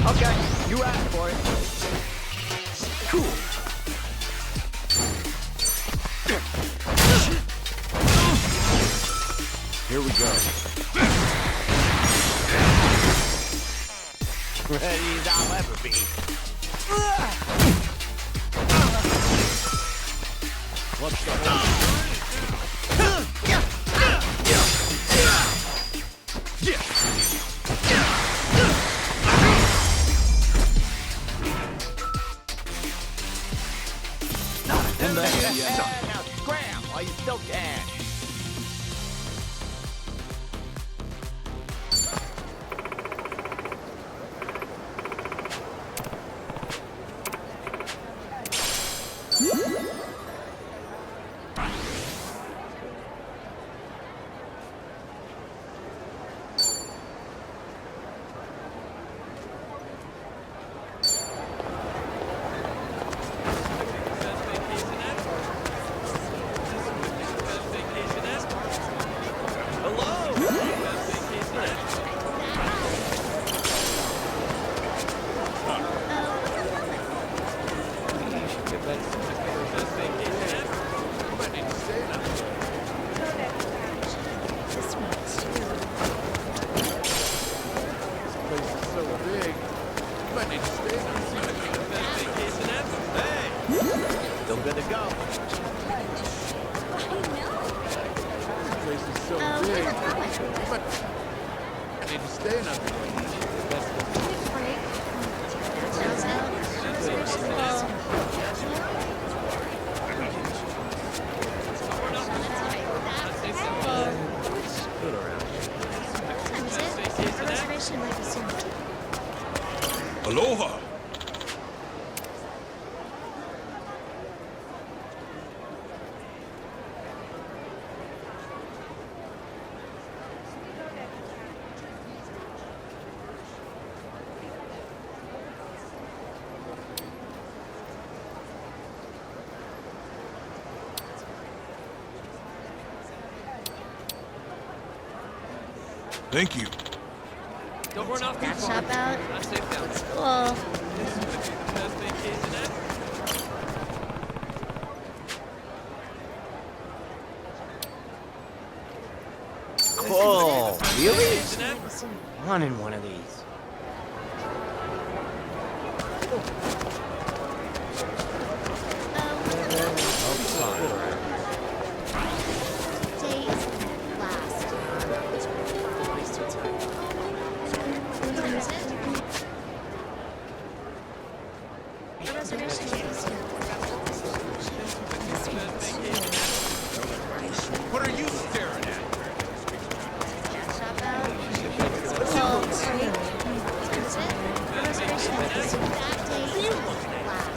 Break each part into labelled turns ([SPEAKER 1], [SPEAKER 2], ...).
[SPEAKER 1] Okay, you asked for it.
[SPEAKER 2] Cool. Here we go.
[SPEAKER 1] Ready as I'll ever be.
[SPEAKER 2] What's the whole...
[SPEAKER 1] Now scram while you still can. Still good to go.
[SPEAKER 2] Place is so big. But I need to stay enough.
[SPEAKER 3] Aloha! Thank you.
[SPEAKER 4] Don't run off
[SPEAKER 5] That shop out.
[SPEAKER 4] I'm safe down there.
[SPEAKER 5] Cool.
[SPEAKER 4] This is gonna be the best vacation ever.
[SPEAKER 1] Cool. Really?
[SPEAKER 4] Vacation ever.
[SPEAKER 1] Wanting one of these.
[SPEAKER 5] Days last. The reservation is
[SPEAKER 3] What are you staring at?
[SPEAKER 5] shop out. Cool. The reservation is that day last.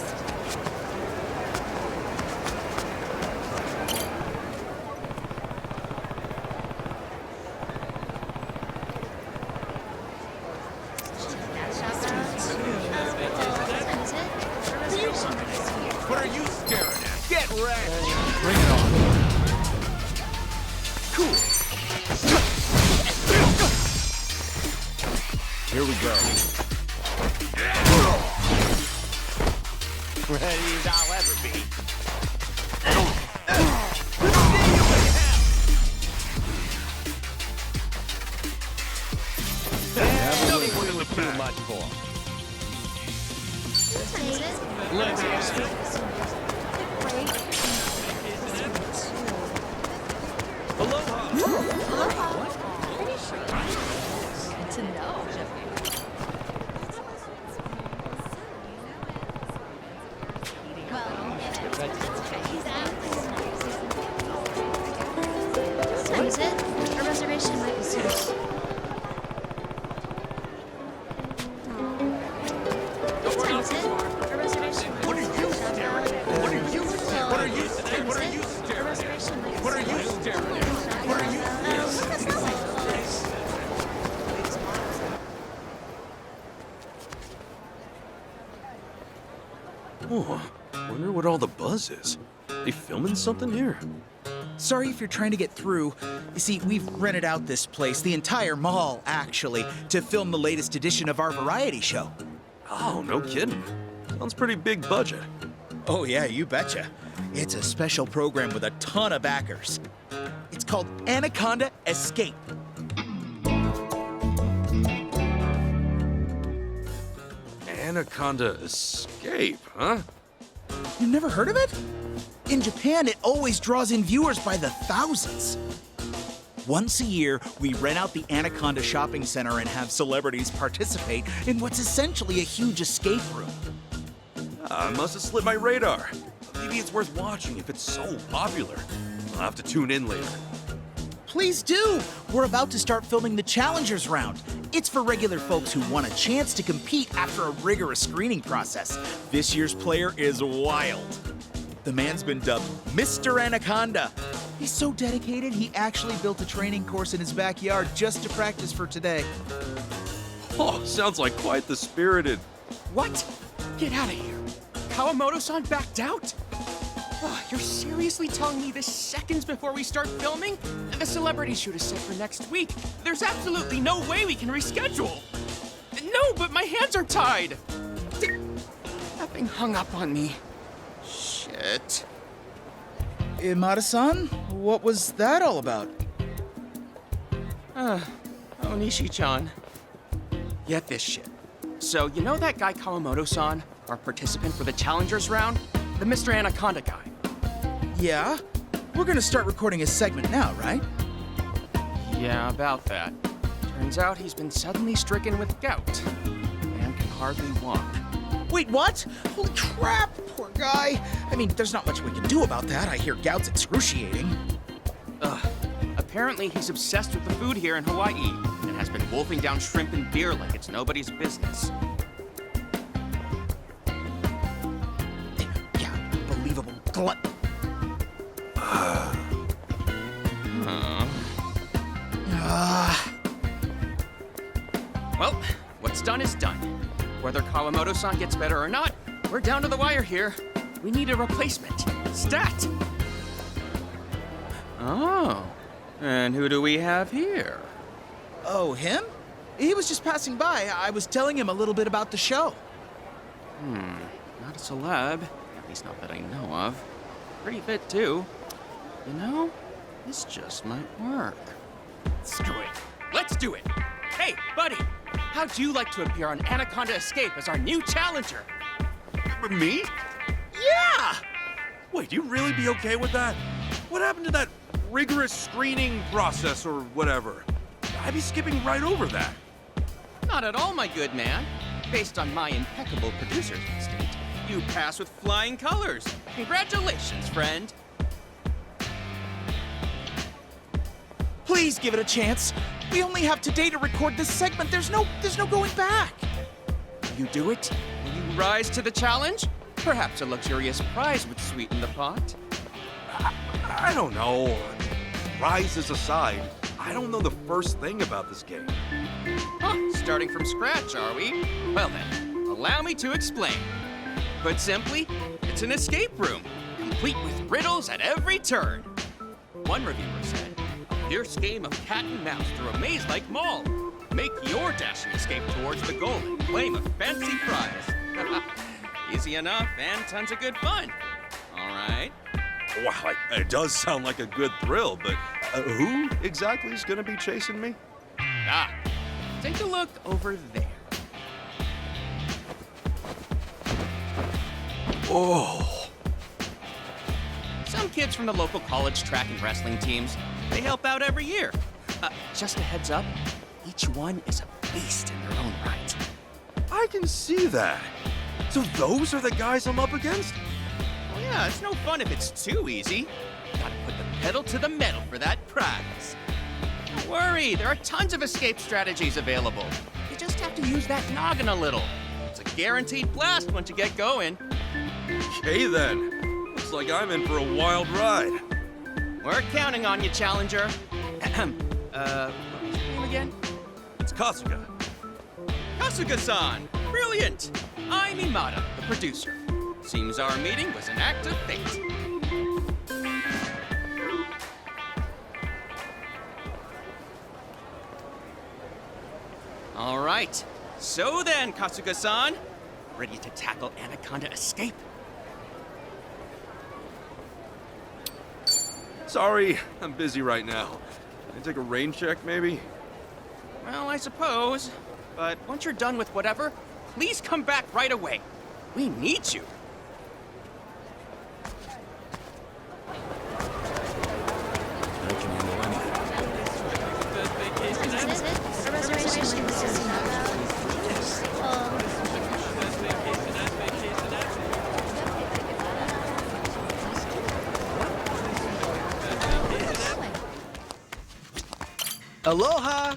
[SPEAKER 3] What are you staring at?
[SPEAKER 1] Get wrecked.
[SPEAKER 2] Bring it on.
[SPEAKER 1] Cool.
[SPEAKER 2] Here we go.
[SPEAKER 1] Ready as I'll ever be. Tell me what it was too much for.
[SPEAKER 5] To know. What is it? A reservation might be soon. What time is it? A reservation.
[SPEAKER 3] What are you staring at? What are you staring at? What are you staring at? What are you staring at? What are you staring at? What are you staring at?
[SPEAKER 2] Oh, wonder what all the buzz is. They filming something here?
[SPEAKER 6] Sorry if you're trying to get through. You see, we've rented out this place, the entire mall, actually, to film the latest edition of our variety show.
[SPEAKER 7] Oh, no kidding. Sounds pretty big budget.
[SPEAKER 6] Oh, yeah, you betcha. It's a special program with a ton of backers. It's called Anaconda Escape.
[SPEAKER 7] Anaconda Escape, huh?
[SPEAKER 6] You've never heard of it? In Japan, it always draws in viewers by the thousands. Once a year, we rent out the Anaconda shopping center and have celebrities participate in what's essentially a huge escape room.
[SPEAKER 7] I must have slipped my radar. Maybe it's worth watching if it's so popular. I'll have to tune in later.
[SPEAKER 6] Please do! We're about to start filming the Challengers round. It's for regular folks who want a chance to compete after a rigorous screening process. This year's player is wild. The man's been dubbed Mr. Anaconda. He's so dedicated, he actually built a training course in his backyard just to practice for today.
[SPEAKER 7] Oh, sounds like quite the spirited.
[SPEAKER 8] What? Get out of here. Kawamoto-san backed out? Oh, you're seriously telling me this seconds before we start filming? The celebrity shoot is set for next week. There's absolutely no way we can reschedule. No, but my hands are tied. Nothing hung up on me. Shit.
[SPEAKER 6] Imada-san, what was that all about?
[SPEAKER 8] Onishi-chan. Get this shit. So, you know that guy Kawamoto-san, our participant for the Challengers round? The Mr. Anaconda guy.
[SPEAKER 6] Yeah? We're gonna start recording a segment now, right?
[SPEAKER 8] Yeah, about that. Turns out he's been suddenly stricken with gout and can hardly walk.
[SPEAKER 6] Wait, what? Holy crap, poor guy. I mean, there's not much we can do about that. I hear gout's excruciating.
[SPEAKER 8] Apparently he's obsessed with the food here in Hawaii and has been wolfing down shrimp and beer like it's nobody's business.
[SPEAKER 6] Yeah, unbelievable glut.
[SPEAKER 8] Well, what's done is done. Whether Kawamoto-san gets better or not, we're down to the wire here. We need a replacement. Stat! Oh, and who do we have here?
[SPEAKER 6] Oh, him? He was just passing by. I was telling him a little bit about the show.
[SPEAKER 8] Not a celeb, at least not that I know of. Pretty fit, too. You know, this just might work. Screw it. Let's do it. Hey, buddy, how'd you like to appear on Anaconda Escape as our new challenger?
[SPEAKER 7] Me?
[SPEAKER 6] Yeah!
[SPEAKER 7] Wait, you really be okay with that? What happened to that rigorous screening process or whatever? I'd be skipping right over that.
[SPEAKER 8] Not at all, my good man. Based on my impeccable producer's instinct, you pass with flying colors. Congratulations, friend.
[SPEAKER 6] Please give it a chance. We only have today to record this segment. There's no going back.
[SPEAKER 8] You do it? Will you rise to the challenge? Perhaps a luxurious prize would sweeten the pot.
[SPEAKER 7] I don't know. Prizes aside, I don't know the first thing about this game.
[SPEAKER 8] Huh, starting from scratch, are we? Well then, allow me to explain. Put simply, it's an escape room, complete with riddles at every turn. One reviewer said, a fierce game of cat and mouse through a maze-like mall. Make your dashing escape towards the goal and claim a fancy prize. Easy enough and tons of good fun. All right.
[SPEAKER 7] Wow, it does sound like a good thrill, but who exactly is going to be chasing me?
[SPEAKER 8] Ah, take a look over there.
[SPEAKER 7] Oh.
[SPEAKER 8] Some kids from the local college track and wrestling teams, they help out every year. Just a heads up, each one is a beast in their own right.
[SPEAKER 7] I can see that. So those are the guys I'm up against?
[SPEAKER 8] Well, yeah, it's no fun if it's too easy. Gotta put the pedal to the metal for that prize. Don't worry, there are tons of escape strategies available. You just have to use that noggin a little. It's a guaranteed blast once you get going.
[SPEAKER 7] Okay then. Looks like I'm in for a wild ride.
[SPEAKER 8] We're counting on you, Challenger. What was your name again?
[SPEAKER 7] It's Kasuga.
[SPEAKER 8] Kasuga-san! Brilliant! I'm Imada, the producer. Seems our meeting was an act of fate. All right. So then, Kasuga-san, ready to tackle Anaconda escape?
[SPEAKER 7] Sorry, I'm busy right now. Can I take a rain check, maybe?
[SPEAKER 8] Well, I suppose. But once you're done with whatever, please come back right away. We need you.
[SPEAKER 6] I can handle anything.
[SPEAKER 4] Best vacation ever.
[SPEAKER 3] Is it a reservation like this is not about? Well,
[SPEAKER 4] Best vacation ever.
[SPEAKER 6] Aloha!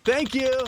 [SPEAKER 6] Thank you!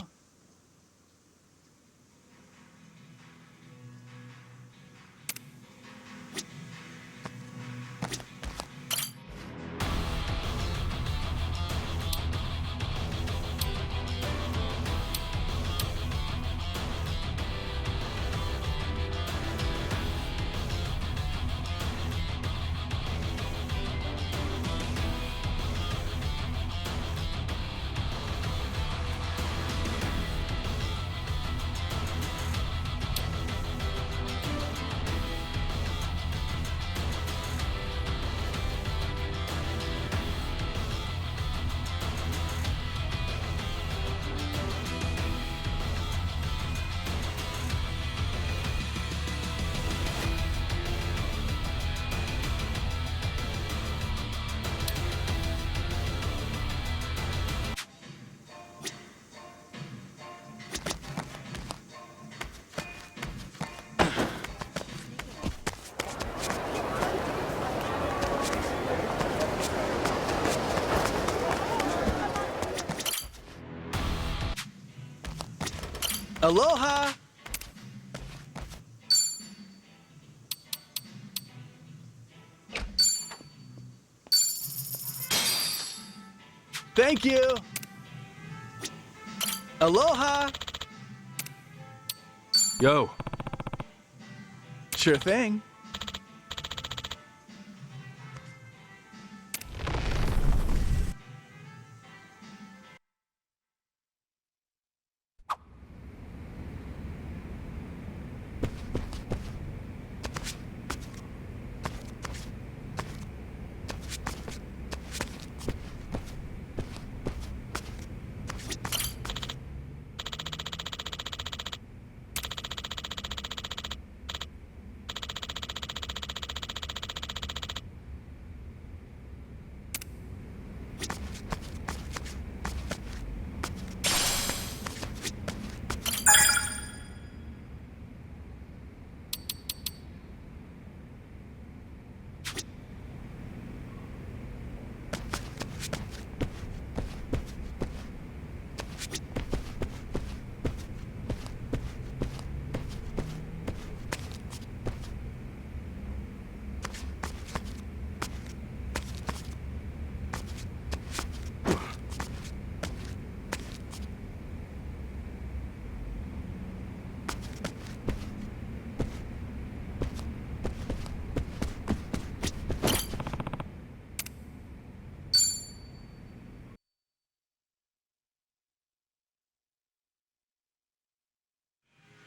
[SPEAKER 6] Aloha! Thank you! Aloha!
[SPEAKER 7] Yo.
[SPEAKER 6] Sure thing.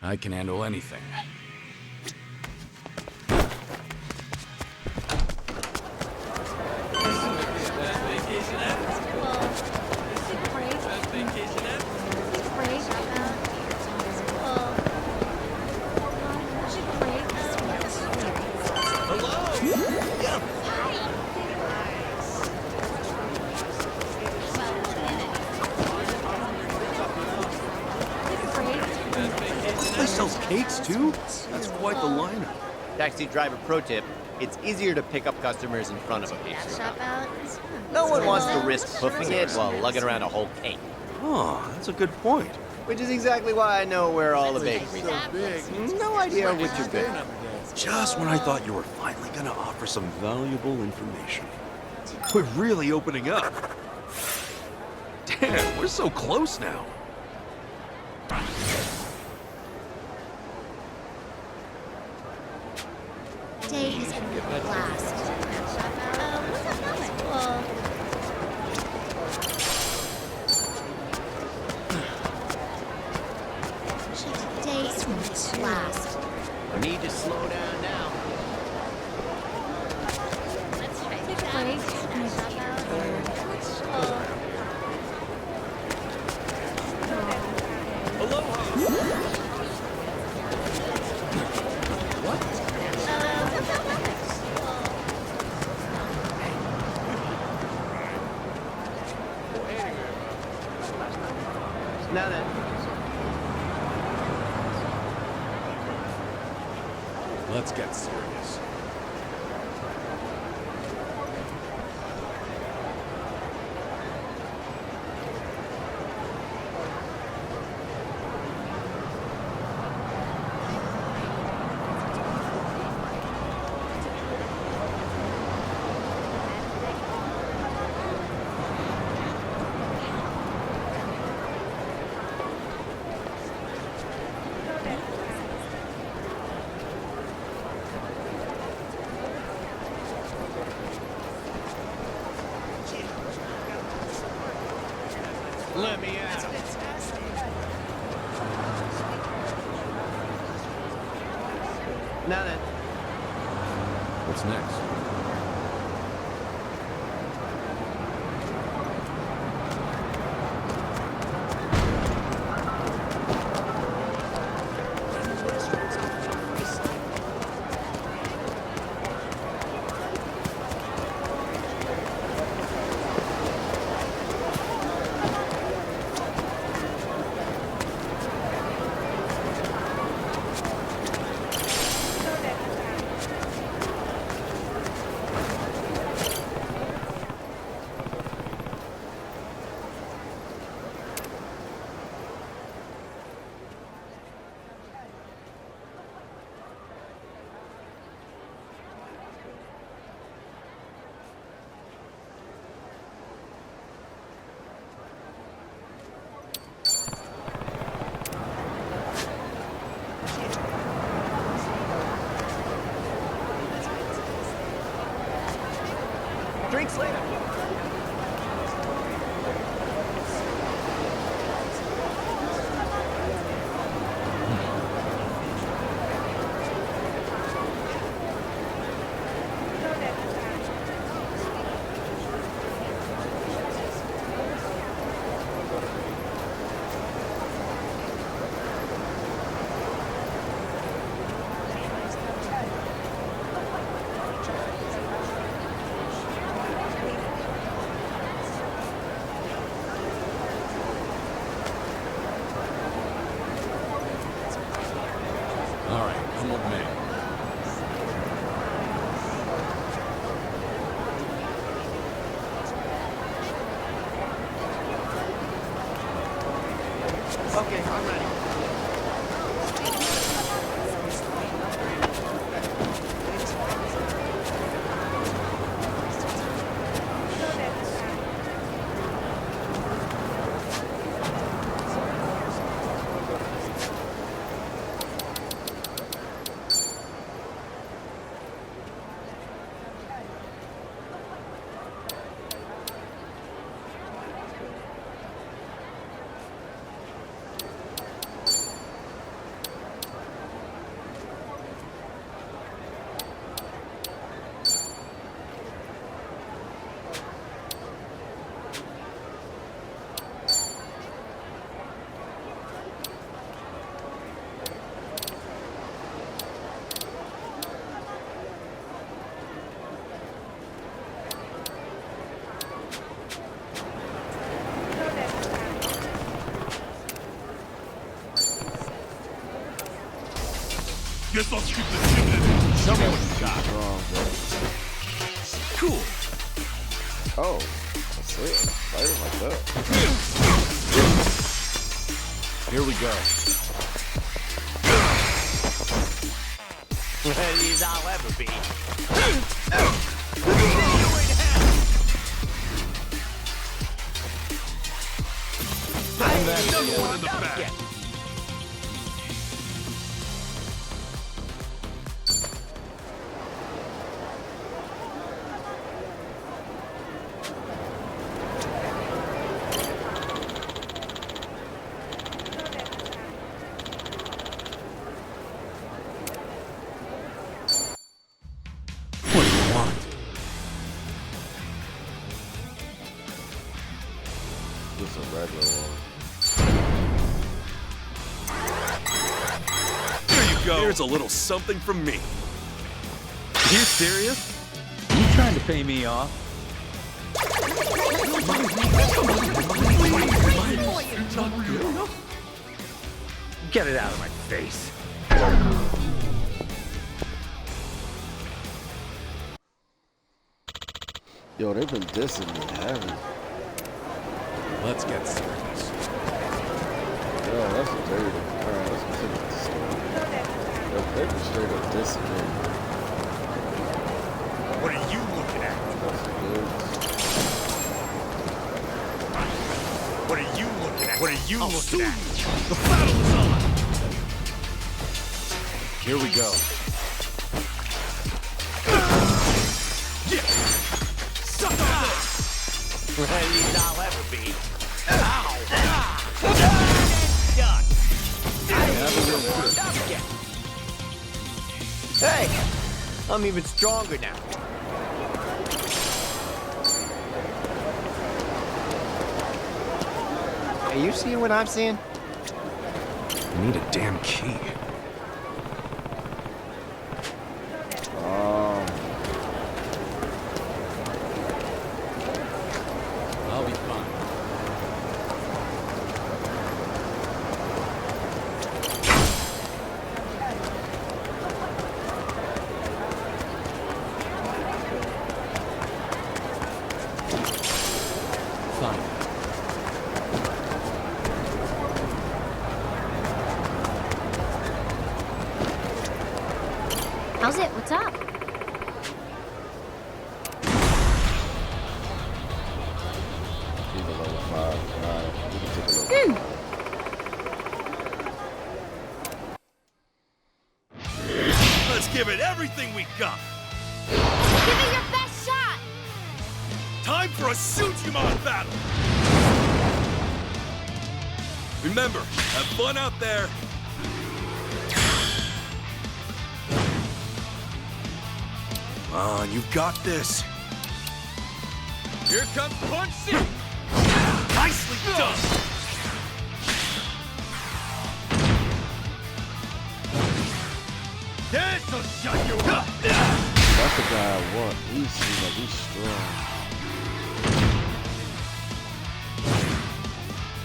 [SPEAKER 9] I can handle anything.
[SPEAKER 4] Best vacation ever.
[SPEAKER 3] well, break,
[SPEAKER 4] Best vacation ever.
[SPEAKER 3] break, well, break,
[SPEAKER 7] cakes too? That's quite the lineup.
[SPEAKER 1] Taxi driver pro tip: it's easier to pick up customers in front of a
[SPEAKER 5] That
[SPEAKER 1] pastry
[SPEAKER 5] shop
[SPEAKER 1] shop.
[SPEAKER 5] out.
[SPEAKER 1] No one wants to risk hoofing it while lugging around a whole cake.
[SPEAKER 7] Oh, that's a good point.
[SPEAKER 1] Which is exactly why I know where all the
[SPEAKER 2] Place
[SPEAKER 1] bakeries
[SPEAKER 2] is so
[SPEAKER 1] are.
[SPEAKER 2] big.
[SPEAKER 1] No idea which are
[SPEAKER 2] Staying
[SPEAKER 1] good.
[SPEAKER 2] every day.
[SPEAKER 7] Just when I thought you were finally gonna offer some valuable information. We're really opening up. Damn, we're so close now.
[SPEAKER 5] Day is a blast. What's up, Melvin? Cool. Day is a blast.
[SPEAKER 1] Need to slow down now.
[SPEAKER 5] Let's try that. Shop out.
[SPEAKER 1] Now then,
[SPEAKER 9] Let's get serious.
[SPEAKER 1] let me out. Now then,
[SPEAKER 9] What's next?
[SPEAKER 1] drinks later.
[SPEAKER 9] All right, I'm old man.
[SPEAKER 1] Okay, I'm ready.
[SPEAKER 7] Guess I'll skip the gym then.
[SPEAKER 9] Show me what you got.
[SPEAKER 2] Wrong, bro.
[SPEAKER 7] Cool.
[SPEAKER 2] Oh, that's it. Fighting like that.
[SPEAKER 9] Here we go.
[SPEAKER 1] Ready as I'll ever be.
[SPEAKER 7] One in the back.
[SPEAKER 9] What do you want?
[SPEAKER 2] Just a regular one.
[SPEAKER 7] There you go. Here's a little something from me.
[SPEAKER 10] You serious? You trying to pay me off? Get it out of my face.
[SPEAKER 2] Yo, they've been dissing me heavy.
[SPEAKER 9] Let's get serious.
[SPEAKER 2] Yo, that's dirty. Alright, let's continue this. Yo, they've been straight up dissing me.
[SPEAKER 7] What are you looking at?
[SPEAKER 2] That's good.
[SPEAKER 7] What are you looking at? What are you looking at? The battle is on!
[SPEAKER 9] Here we go.
[SPEAKER 7] Yeah! Suck on this!
[SPEAKER 1] Ready as I'll ever be.
[SPEAKER 7] Ow!
[SPEAKER 1] Hey, I'm even stronger now. Are you seeing what I'm seeing?
[SPEAKER 7] I need a damn key.
[SPEAKER 9] I'll be fine. Fine.
[SPEAKER 5] How's it? What's up?
[SPEAKER 2] He's a level 5 guy. We can take a look.
[SPEAKER 7] Let's give it everything we got.
[SPEAKER 5] Give it your best shot!
[SPEAKER 7] Time for a Sujimon battle. Remember, have fun out there. Come on, you've got this. Here comes Punch C. Nicely done. This'll shut you up.
[SPEAKER 2] That's the guy I want. He seems like he's strong.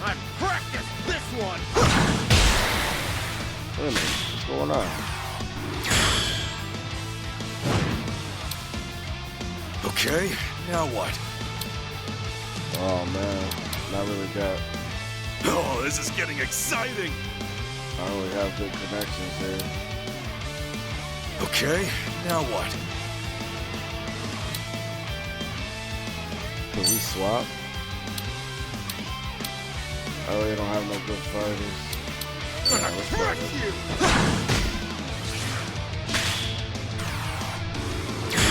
[SPEAKER 7] I practiced this one.
[SPEAKER 2] Wait a minute, what's going on?
[SPEAKER 7] Okay, now what?
[SPEAKER 2] Oh man, not really got.
[SPEAKER 7] Oh, this is getting exciting.
[SPEAKER 2] I don't really have good connections here.
[SPEAKER 7] Okay, now what?
[SPEAKER 2] Can we swap? I really don't have no good fighters.
[SPEAKER 7] I'm gonna crush you!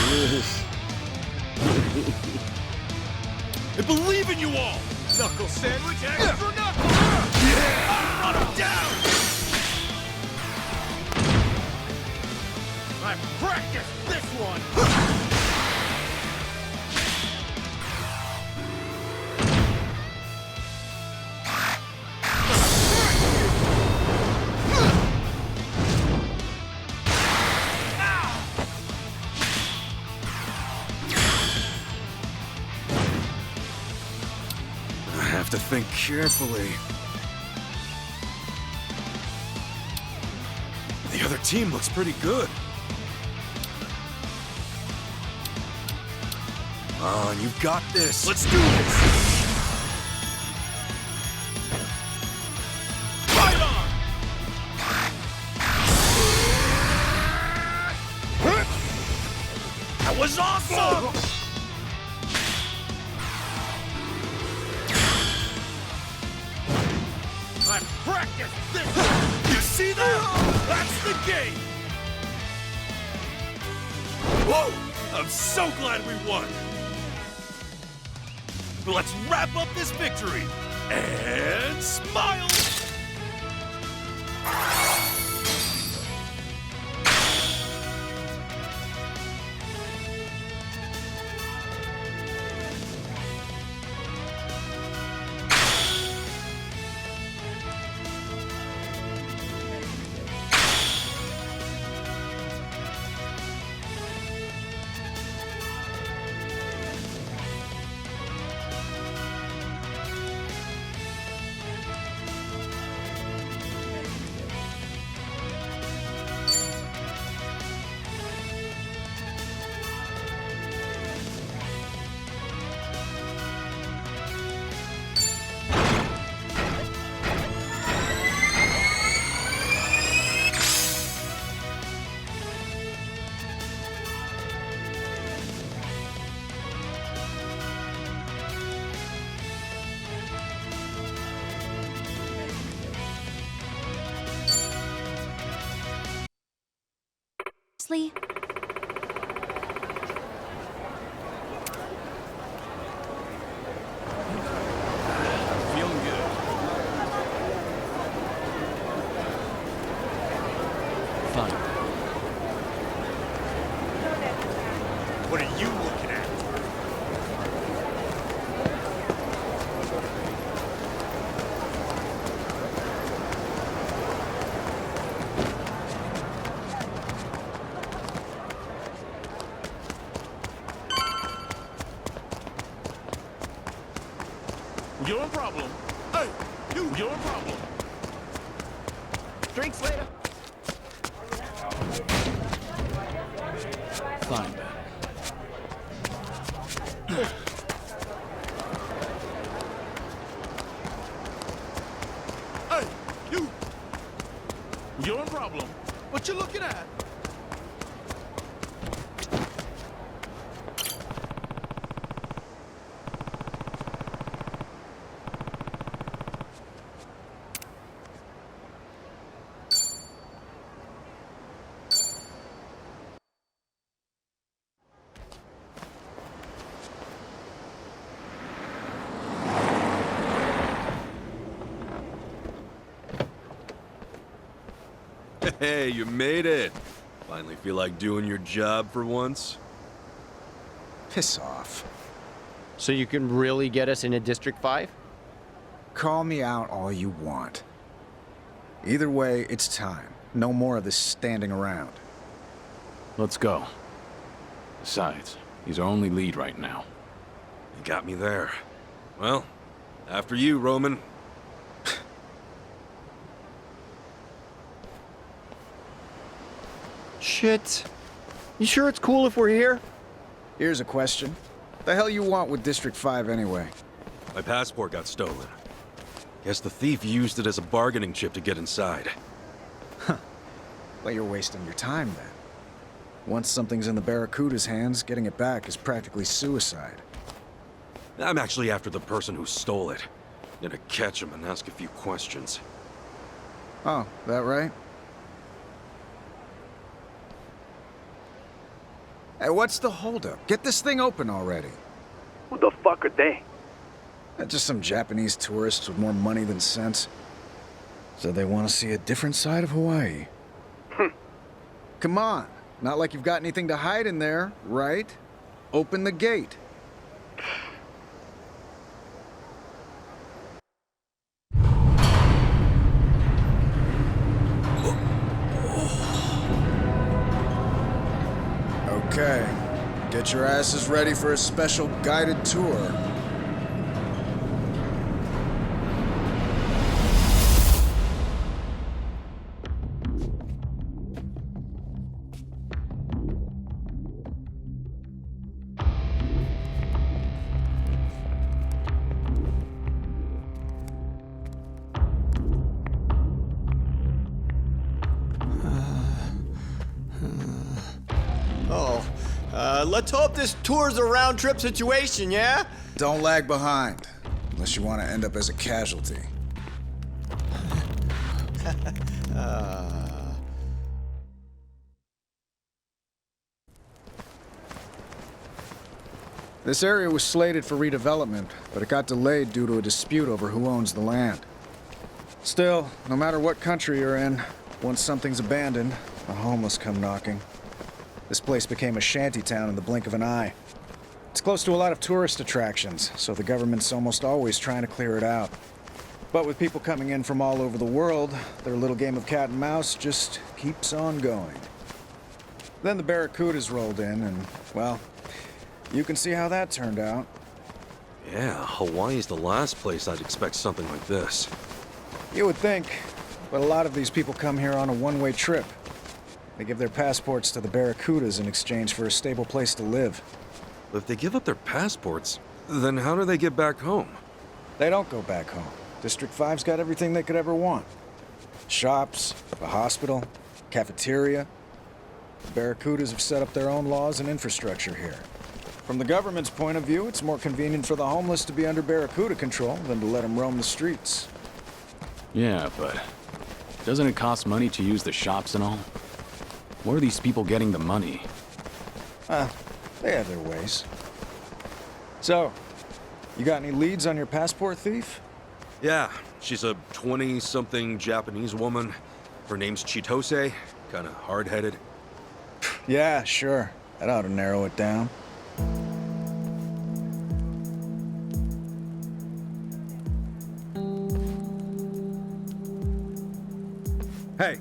[SPEAKER 2] Yes.
[SPEAKER 7] I believe in you all! Knuckle sandwich, extra knuckle! Yeah! Run him down! I practiced this one! I have to think carefully. The other team looks pretty good. Come on, you've got this. Let's do this. Fight on! That was awesome! I've practiced this! You see that? That's the game! Whoa! I'm so glad we won! Let's wrap up this victory! And smile!
[SPEAKER 5] Honestly,
[SPEAKER 9] Feeling good. Fine.
[SPEAKER 7] What are you looking at?
[SPEAKER 10] You're a problem.
[SPEAKER 7] Hey,
[SPEAKER 10] You're a problem.
[SPEAKER 1] Drinks later.
[SPEAKER 9] Fine.
[SPEAKER 7] hey, you!
[SPEAKER 10] You're a problem.
[SPEAKER 7] What you looking at? Hey, you made it. Finally feel like doing your job for once?
[SPEAKER 11] Piss off.
[SPEAKER 1] So you can really get us into District 5?
[SPEAKER 11] Call me out all you want. Either way, it's time. No more of this standing around.
[SPEAKER 9] Let's go. Besides, he's our only lead right now.
[SPEAKER 7] You got me there. Well, after you, Roman.
[SPEAKER 1] Shit. You sure it's cool if we're here?
[SPEAKER 11] Here's a question. The hell you want with District 5 anyway?
[SPEAKER 7] My passport got stolen. Guess the thief used it as a bargaining chip to get inside.
[SPEAKER 11] Well, you're wasting your time then. Once something's in the Barracuda's hands, getting it back is practically suicide.
[SPEAKER 7] I'm actually after the person who stole it. Gonna catch him and ask a few questions.
[SPEAKER 11] Oh, that right? Hey, what's the holdup? Get this thing open already.
[SPEAKER 10] Who the fuck are they?
[SPEAKER 11] Just some Japanese tourists with more money than sense. So they want to see a different side of Hawaii. Come on. Not like you've got anything to hide in there, right? Open the gate. Okay. Get your asses ready for a special guided tour.
[SPEAKER 1] Let's hope this tour's a round-trip situation, yeah?
[SPEAKER 11] Don't lag behind, unless you want to end up as a casualty. This area was slated for redevelopment, but it got delayed due to a dispute over who owns the land. Still, no matter what country you're in, once something's abandoned, the homeless come knocking. This place became a shantytown in the blink of an eye. It's close to a lot of tourist attractions, so the government's almost always trying to clear it out. But with people coming in from all over the world, their little game of cat and mouse just keeps on going. Then the Barracudas rolled in, and, well, you can see how that turned out.
[SPEAKER 7] Yeah, Hawaii's the last place I'd expect something like this.
[SPEAKER 11] You would think, but a lot of these people come here on a one-way trip. They give their passports to the Barracudas in exchange for a stable place to live.
[SPEAKER 7] But if they give up their passports, then how do they get back home?
[SPEAKER 11] They don't go back home. District 5's got everything they could ever want. Shops, a hospital, cafeteria. The Barracudas have set up their own laws and infrastructure here. From the government's point of view, it's more convenient for the homeless to be under Barracuda control than to let them roam the streets.
[SPEAKER 9] Yeah, but doesn't it cost money to use the shops and all? Where are these people getting the money?
[SPEAKER 11] They have their ways. So, you got any leads on your passport thief?
[SPEAKER 7] Yeah, she's a 20-something Japanese woman. Her name's Chitose, kinda hard-headed.
[SPEAKER 11] Yeah, sure. That ought to narrow it down. Hey,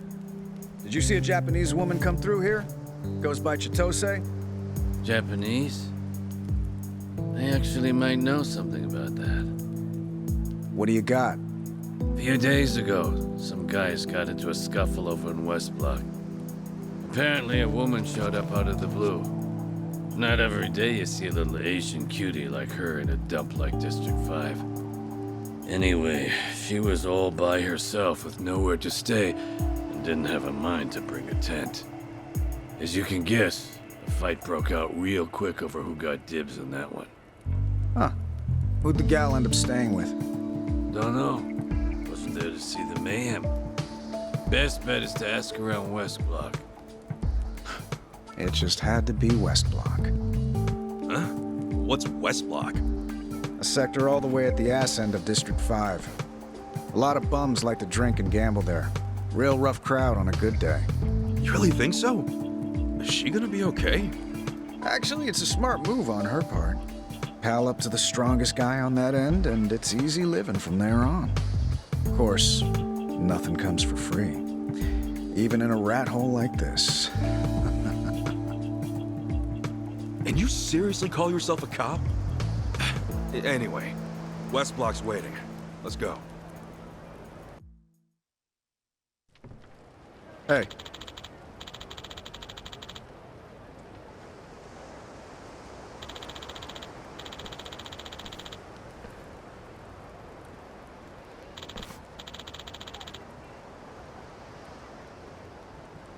[SPEAKER 11] did you see a Japanese woman come through here? Goes by Chitose?
[SPEAKER 10] Japanese? I actually might know something about that.
[SPEAKER 11] What do you got?
[SPEAKER 10] A few days ago, some guys got into a scuffle over in West Block. Apparently, a woman showed up out of the blue. Not every day you see a little Asian cutie like her in a dump like District 5. Anyway, she was all by herself with nowhere to stay and didn't have a mind to bring a tent. As you can guess, a fight broke out real quick over who got dibs on that one.
[SPEAKER 11] Huh. Who'd the gal end up staying with?
[SPEAKER 10] Don't know. Wasn't there to see the mayhem. Best bet is to ask around West Block.
[SPEAKER 11] It just had to be West Block.
[SPEAKER 7] Huh? What's West Block?
[SPEAKER 11] A sector all the way at the ass end of District 5. A lot of bums like to drink and gamble there. Real rough crowd on a good day.
[SPEAKER 7] You really think so? Is she gonna be okay?
[SPEAKER 11] Actually, it's a smart move on her part. Pal up to the strongest guy on that end, and it's easy living from there on. Of course, nothing comes for free. Even in a rat hole like this.
[SPEAKER 7] And you seriously call yourself a cop? Anyway, West Block's waiting. Let's go.
[SPEAKER 11] Hey.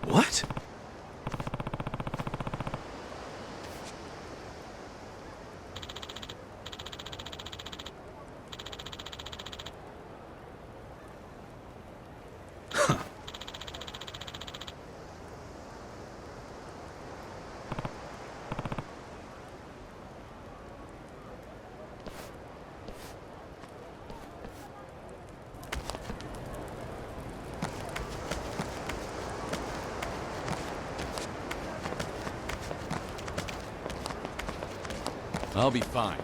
[SPEAKER 7] What?
[SPEAKER 9] I'll be fine.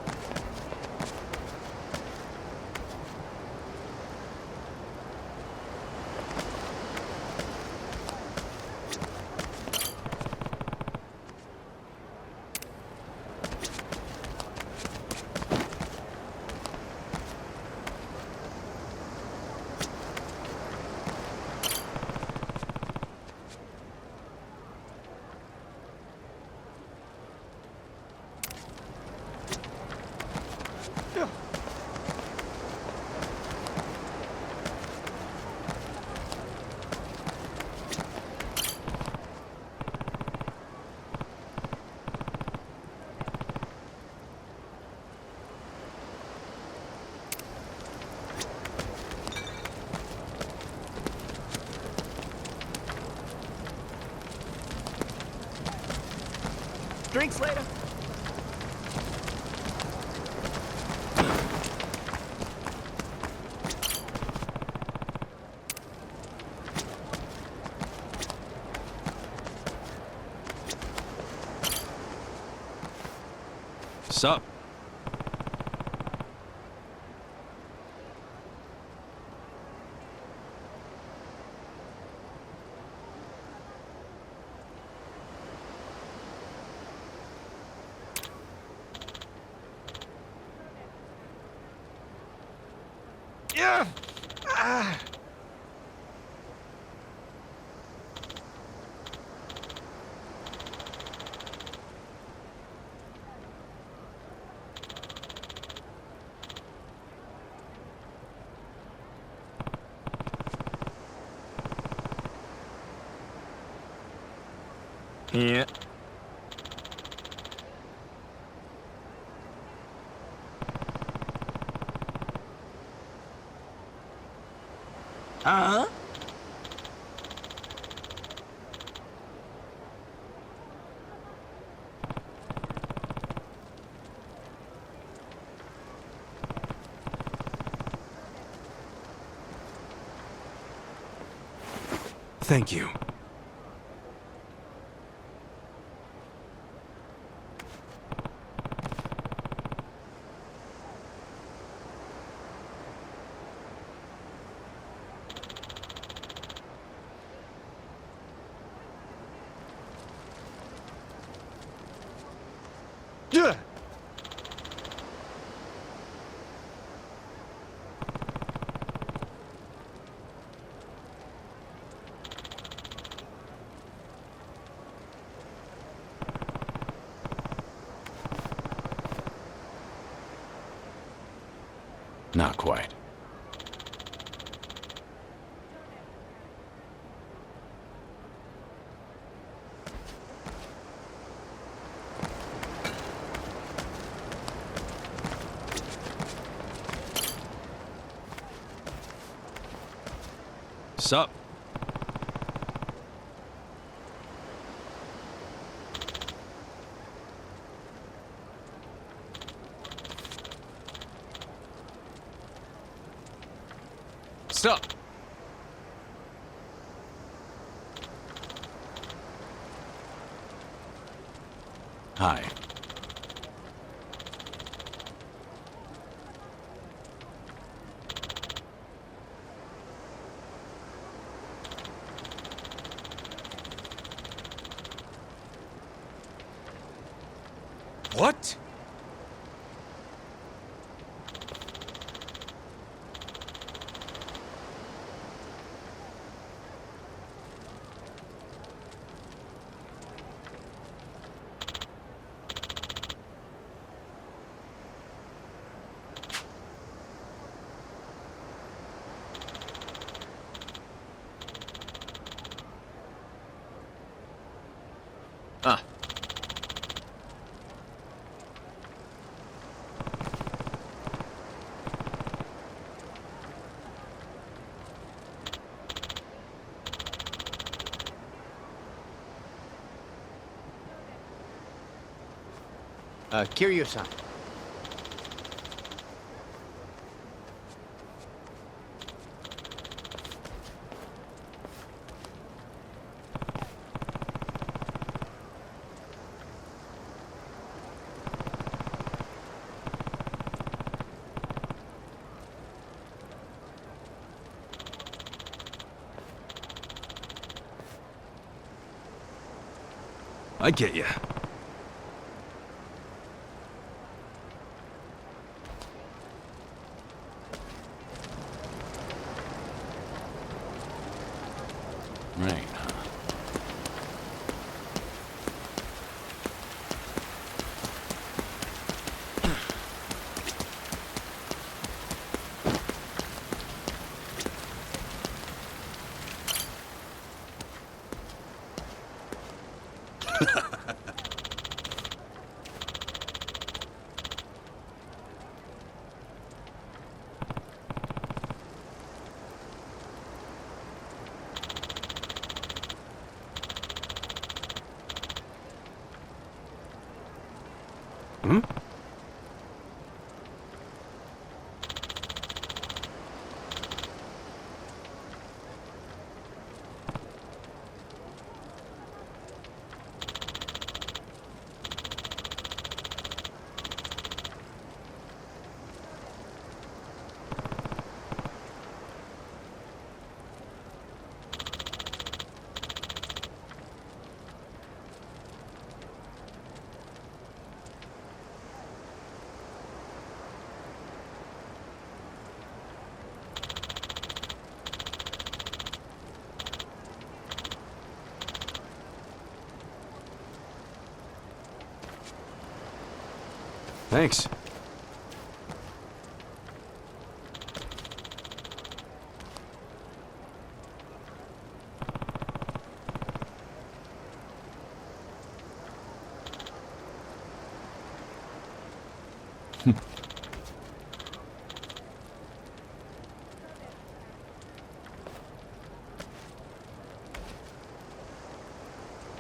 [SPEAKER 1] Drinks later.
[SPEAKER 7] Sup? Yeah. Ah. Yeah.
[SPEAKER 6] Huh?
[SPEAKER 7] Thank you. Yeah.
[SPEAKER 9] Not quite.
[SPEAKER 7] Sup?
[SPEAKER 8] Sup?
[SPEAKER 9] Hi.
[SPEAKER 7] What?
[SPEAKER 8] Ah.
[SPEAKER 1] Kiryu-san.
[SPEAKER 7] I get ya.
[SPEAKER 9] Right, huh?
[SPEAKER 7] Hmm?
[SPEAKER 9] Thanks.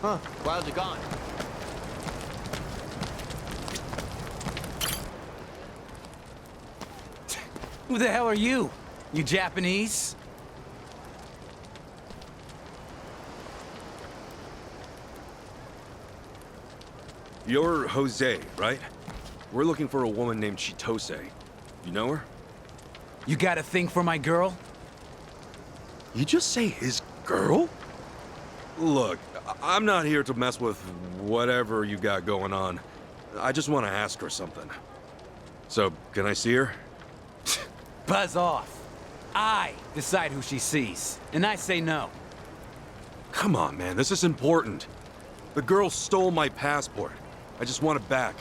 [SPEAKER 1] Huh, Wilds are gone.
[SPEAKER 6] Who the hell are you? You Japanese?
[SPEAKER 7] You're Jose, right? We're looking for a woman named Chitose. You know her?
[SPEAKER 6] You got a thing for my girl?
[SPEAKER 7] You just say his girl? Look, I'm not here to mess with whatever you got going on. I just want to ask her something. So, can I see her?
[SPEAKER 6] Buzz off. I decide who she sees, and I say no.
[SPEAKER 7] Come on, man, this is important. The girl stole my passport. I just want it back.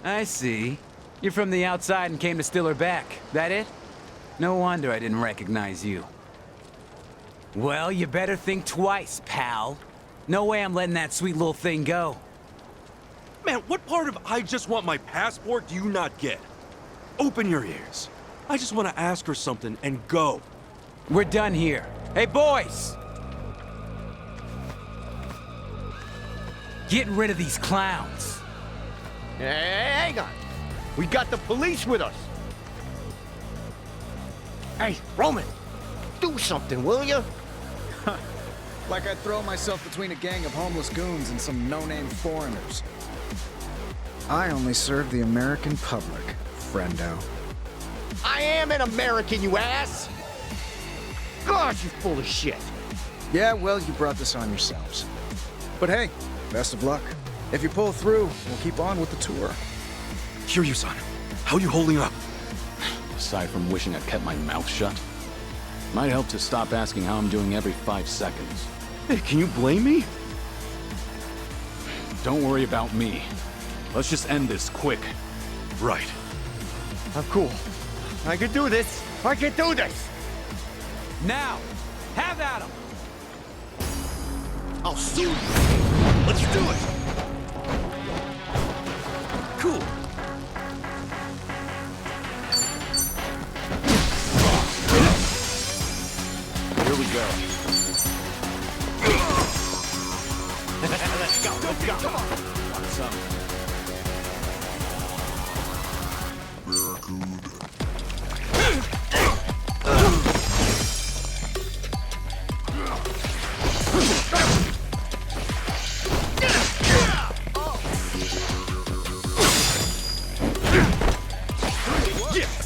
[SPEAKER 6] I see. You're from the outside and came to steal her back. That it? No wonder I didn't recognize you. Well, you better think twice, pal. No way I'm letting that sweet little thing go.
[SPEAKER 7] Man, what part of I just want my passport do you not get? Open your ears. I just want to ask her something and go.
[SPEAKER 6] We're done here. Hey, boys! Get rid of these clowns.
[SPEAKER 1] Hey, hang on. We got the police with us. Hey, Roman, do something, will you?
[SPEAKER 11] Like I'd throw myself between a gang of homeless goons and some no-name foreigners. I only serve the American public, friendo.
[SPEAKER 1] I am an American, you ass! God, you full of shit.
[SPEAKER 11] Yeah, well, you brought this on yourselves. But hey, best of luck. If you pull through, we'll keep on with the tour.
[SPEAKER 7] Kiryu-san, how you holding up?
[SPEAKER 9] Aside from wishing I'd kept my mouth shut. Might help to stop asking how I'm doing every 5 seconds.
[SPEAKER 7] Hey, can you blame me?
[SPEAKER 9] Don't worry about me. Let's just end this quick.
[SPEAKER 7] Right.
[SPEAKER 1] I'm cool. I can do this. I can do this.
[SPEAKER 6] Now, have at 'em.
[SPEAKER 1] I'll sue you. Let's do it.
[SPEAKER 7] Cool.
[SPEAKER 9] Here we go.
[SPEAKER 1] Let's go. Let's go. Come on.
[SPEAKER 9] What's up?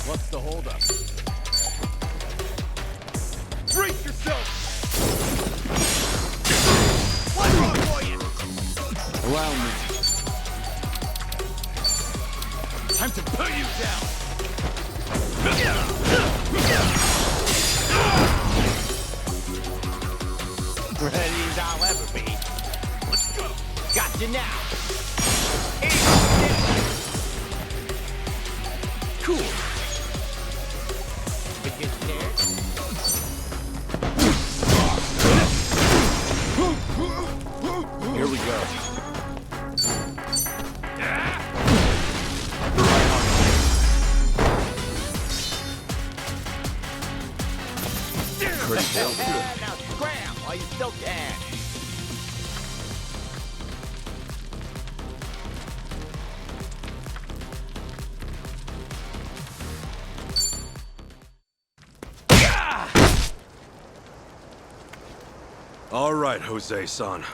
[SPEAKER 1] What's the holdup?
[SPEAKER 7] Brace yourself!
[SPEAKER 1] What's wrong for you?
[SPEAKER 9] Allow me.
[SPEAKER 1] Time to put you down. Ready as I'll ever be. Let's go. Got you now. Cool. Get scared.
[SPEAKER 9] Here we go. Pretty good.
[SPEAKER 1] Now scram while you still can.
[SPEAKER 7] All right, Jose-san.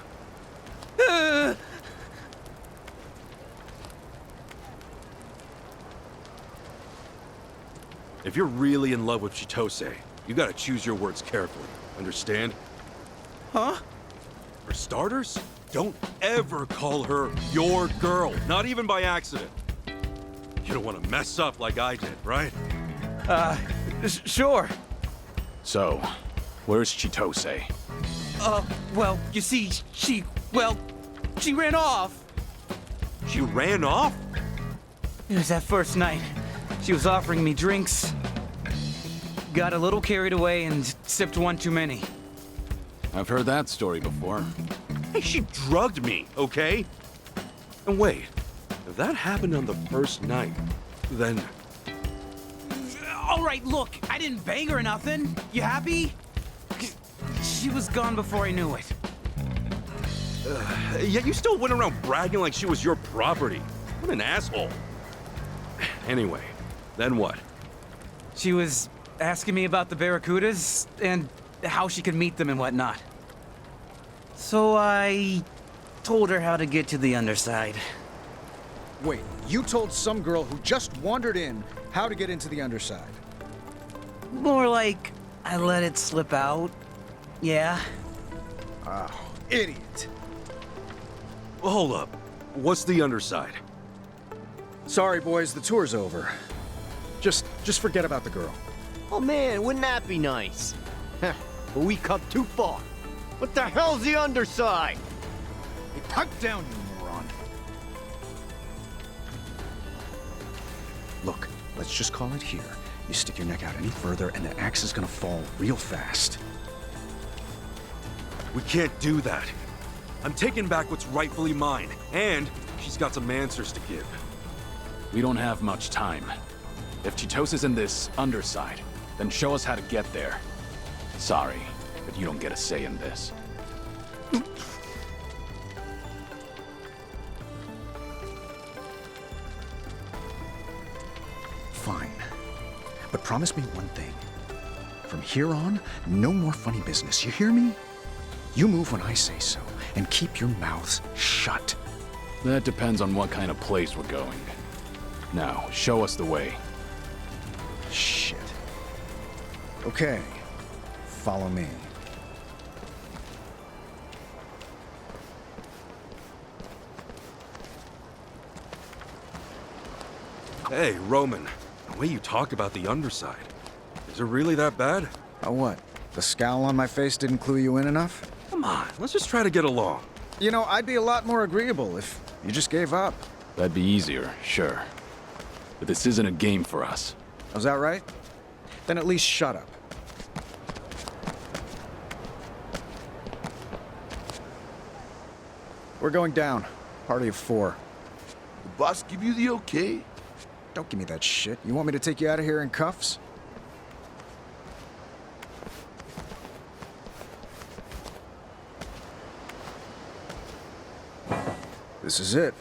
[SPEAKER 7] If you're really in love with Chitose, you gotta choose your words carefully. Understand?
[SPEAKER 6] Huh?
[SPEAKER 7] For starters, don't ever call her your girl, not even by accident. You don't want to mess up like I did, right?
[SPEAKER 6] Sure.
[SPEAKER 9] So, where's Chitose?
[SPEAKER 6] Well, you see, she ran off.
[SPEAKER 7] She ran off?
[SPEAKER 12] It was that first night. She was offering me drinks. Got a little carried away and sipped one too many.
[SPEAKER 9] I've heard that story before.
[SPEAKER 7] Hey, she drugged me, okay? And wait, if that happened on the first night, then...
[SPEAKER 12] All right, look, I didn't bang her or nothing. You happy? She was gone before I knew it.
[SPEAKER 7] Yet you still went around bragging like she was your property. What an asshole. Anyway, then what?
[SPEAKER 12] She was asking me about the Barracudas and how she could meet them and whatnot. So I told her how to get to the underside.
[SPEAKER 11] Wait, you told some girl who just wandered in how to get into the underside?
[SPEAKER 12] More like I let it slip out. Yeah.
[SPEAKER 11] Oh, idiot.
[SPEAKER 7] Well, hold up. What's the underside?
[SPEAKER 11] Sorry, boys, the tour's over. Just forget about the girl.
[SPEAKER 1] Oh man, wouldn't that be nice? Heh, but we come too far. What the hell's the underside?
[SPEAKER 11] Hey, pipe down, you moron. Look, let's just call it here. You stick your neck out any further and the axe is gonna fall real fast.
[SPEAKER 7] We can't do that. I'm taking back what's rightfully mine, and she's got some answers to give.
[SPEAKER 9] We don't have much time. If Chitose's in this underside, then show us how to get there. Sorry, but you don't get a say in this.
[SPEAKER 11] Fine. But promise me one thing. From here on, no more funny business, you hear me? You move when I say so, and keep your mouths shut.
[SPEAKER 9] That depends on what kind of place we're going. Now, show us the way.
[SPEAKER 11] Shit. Okay. Follow me.
[SPEAKER 7] Hey, Roman, the way you talk about the underside, is it really that bad?
[SPEAKER 11] Oh, what? The scowl on my face didn't clue you in enough?
[SPEAKER 7] Come on, let's just try to get along.
[SPEAKER 11] You know, I'd be a lot more agreeable if you just gave up.
[SPEAKER 9] That'd be easier, sure. But this isn't a game for us.
[SPEAKER 11] Was that right? Then at least shut up. We're going down. Party of 4.
[SPEAKER 13] The boss give you the okay?
[SPEAKER 11] Don't give me that shit. You want me to take you out of here in cuffs? This is it.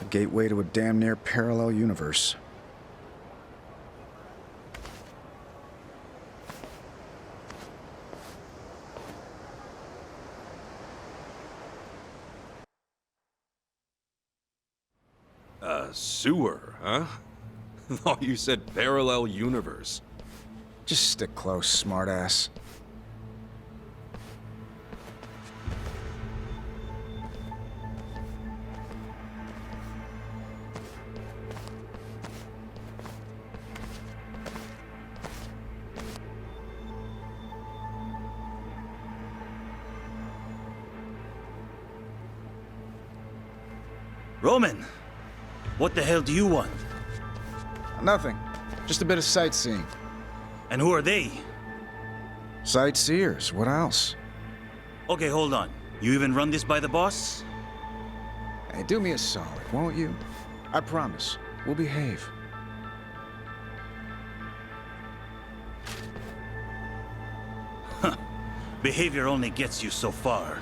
[SPEAKER 11] A gateway to a damn near parallel universe.
[SPEAKER 7] Sewer, huh? Thought you said parallel universe.
[SPEAKER 11] Just stick close, smartass.
[SPEAKER 14] Roman, what the hell do you want?
[SPEAKER 11] Nothing. Just a bit of sightseeing.
[SPEAKER 14] And who are they?
[SPEAKER 11] Sightseers. What else?
[SPEAKER 14] Okay, hold on. You even run this by the boss?
[SPEAKER 11] Hey, do me a solid, won't you? I promise. We'll behave.
[SPEAKER 14] Huh. Behavior only gets you so far.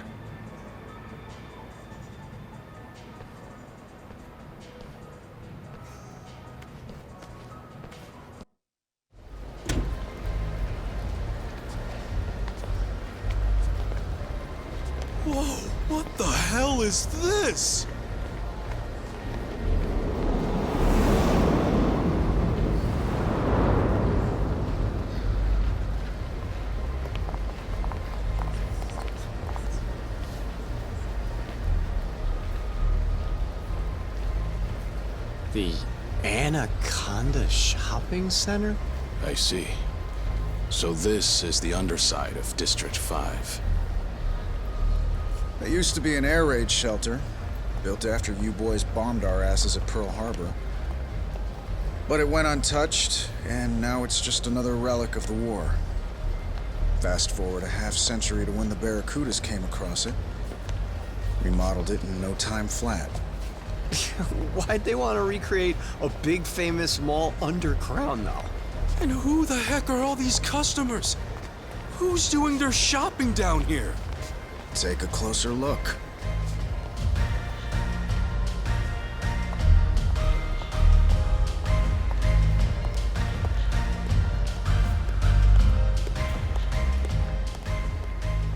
[SPEAKER 7] Whoa, what the hell is this?
[SPEAKER 1] The Anaconda Shopping Center?
[SPEAKER 9] I see. So this is the underside of District 5.
[SPEAKER 11] It used to be an air raid shelter, built after you boys bombed our asses at Pearl Harbor. But it went untouched, and now it's just another relic of the war. Fast forward a half-century to when the Barracudas came across it. Remodeled it in no time flat.
[SPEAKER 1] Why'd they want to recreate a big famous mall underground now?
[SPEAKER 7] And who the heck are all these customers? Who's doing their shopping down here?
[SPEAKER 11] Take a closer look.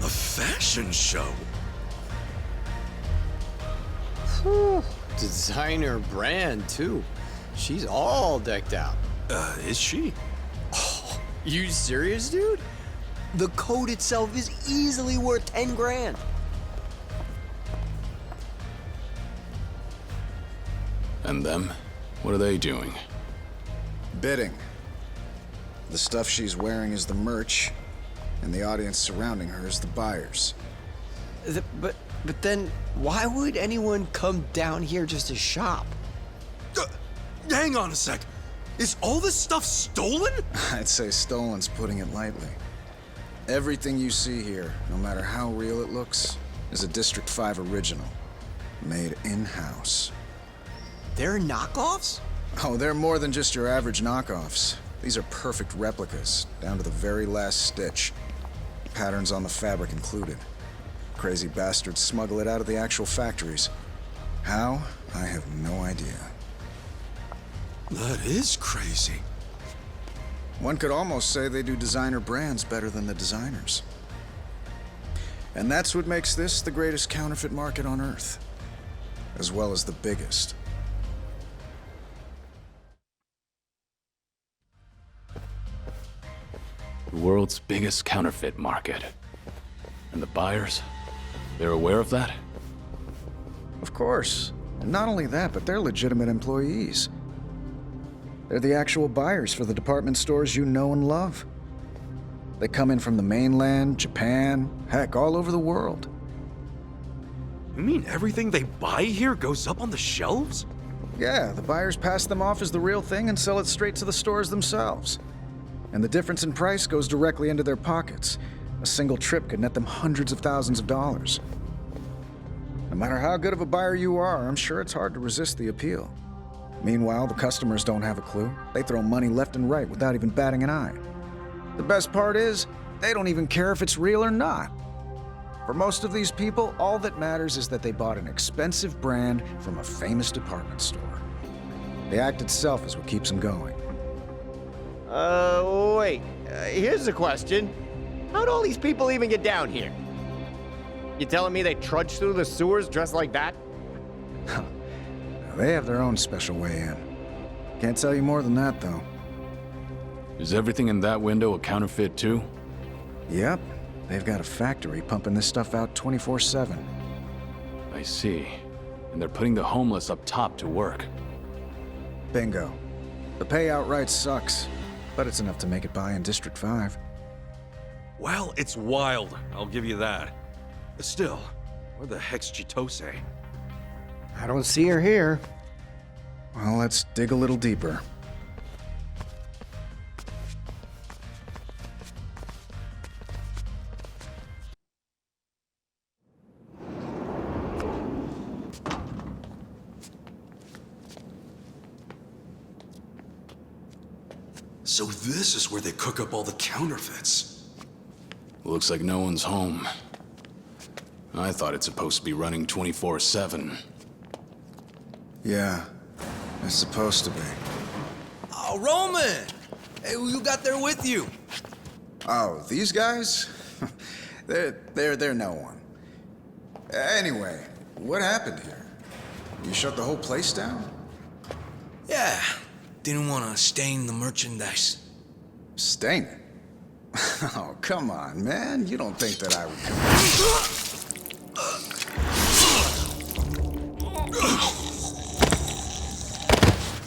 [SPEAKER 7] A fashion show.
[SPEAKER 1] Whew. Designer brand, too. She's all decked out.
[SPEAKER 7] Is she?
[SPEAKER 1] Oh, you serious, dude? The coat itself is easily worth 10 grand.
[SPEAKER 9] And them? What are they doing?
[SPEAKER 11] Bidding. The stuff she's wearing is the merch, and the audience surrounding her is the buyers.
[SPEAKER 1] But then, why would anyone come down here just to shop?
[SPEAKER 7] Hang on a sec. Is all this stuff stolen?
[SPEAKER 11] I'd say stolen's putting it lightly. Everything you see here, no matter how real it looks, is a District 5 original. Made in-house.
[SPEAKER 1] They're knockoffs?
[SPEAKER 11] Oh, they're more than just your average knockoffs. These are perfect replicas, down to the very last stitch. Patterns on the fabric included. Crazy bastards smuggle it out of the actual factories. How? I have no idea.
[SPEAKER 7] That is crazy.
[SPEAKER 11] One could almost say they do designer brands better than the designers. And that's what makes this the greatest counterfeit market on Earth, as well as the biggest.
[SPEAKER 9] The world's biggest counterfeit market. And the buyers? They're aware of that?
[SPEAKER 11] Of course. And not only that, but they're legitimate employees. They're the actual buyers for the department stores you know and love. They come in from the mainland, Japan, heck, all over the world.
[SPEAKER 7] You mean everything they buy here goes up on the shelves?
[SPEAKER 11] Yeah, the buyers pass them off as the real thing and sell it straight to the stores themselves. And the difference in price goes directly into their pockets. A single trip could net them hundreds of thousands of dollars. No matter how good of a buyer you are, I'm sure it's hard to resist the appeal. Meanwhile, the customers don't have a clue. They throw money left and right without even batting an eye. The best part is, they don't even care if it's real or not. For most of these people, all that matters is that they bought an expensive brand from a famous department store. The act itself is what keeps them going.
[SPEAKER 1] Wait. Here's a question. How'd all these people even get down here? You telling me they trudged through the sewers dressed like that?
[SPEAKER 11] They have their own special way in. Can't tell you more than that, though.
[SPEAKER 9] Is everything in that window a counterfeit too?
[SPEAKER 11] Yep. They've got a factory pumping this stuff out 24/7.
[SPEAKER 9] I see. And they're putting the homeless up top to work.
[SPEAKER 11] Bingo. The pay outright sucks, but it's enough to make it by in District 5.
[SPEAKER 7] Well, it's wild, I'll give you that. Still, where the heck's Chitose?
[SPEAKER 1] I don't see her here.
[SPEAKER 11] Well, let's dig a little deeper.
[SPEAKER 7] So this is where they cook up all the counterfeits.
[SPEAKER 9] Looks like no one's home. I thought it's supposed to be running 24/7.
[SPEAKER 11] Yeah, it's supposed to be.
[SPEAKER 8] Oh, Roman! Hey, who you got there with you?
[SPEAKER 11] Oh, these guys? They're no one. Anyway, what happened here? You shut the whole place down?
[SPEAKER 15] Yeah. Didn't want to stain the merchandise.
[SPEAKER 11] Stain it? Oh, come on, man. You don't think that I would come...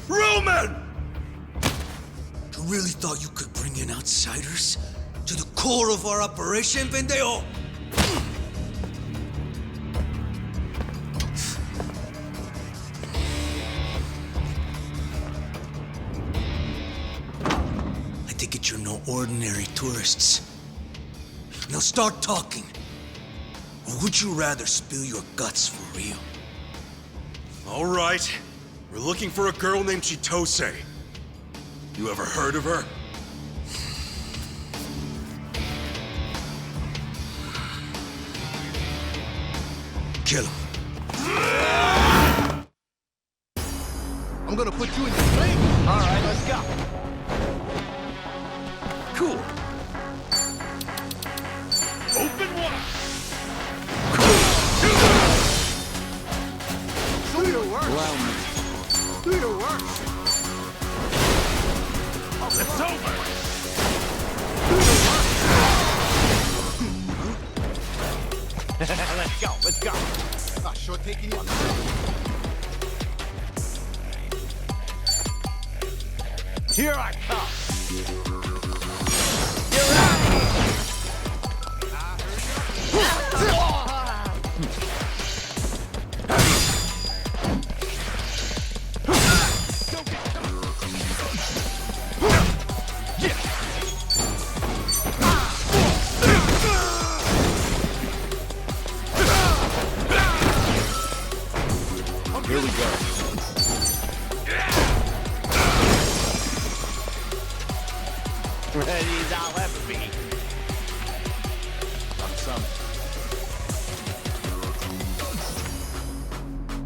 [SPEAKER 15] Roman! You really thought you could bring in outsiders to the core of our operation, pendejo? I take it you're no ordinary tourists. Now start talking. Or would you rather spill your guts for real?
[SPEAKER 7] All right. We're looking for a girl named Chitose. You ever heard of her?
[SPEAKER 15] Kill him.
[SPEAKER 13] I'm gonna put you in your place.
[SPEAKER 1] All right, let's go.
[SPEAKER 7] Cool. Open wide.
[SPEAKER 13] Do your work. Do your work.
[SPEAKER 7] It's over.
[SPEAKER 1] Let's go, let's go.
[SPEAKER 13] Ah, sure taking you.
[SPEAKER 1] Here I come.
[SPEAKER 9] Here we go.
[SPEAKER 1] Ready as I'll ever be.
[SPEAKER 9] I'm some.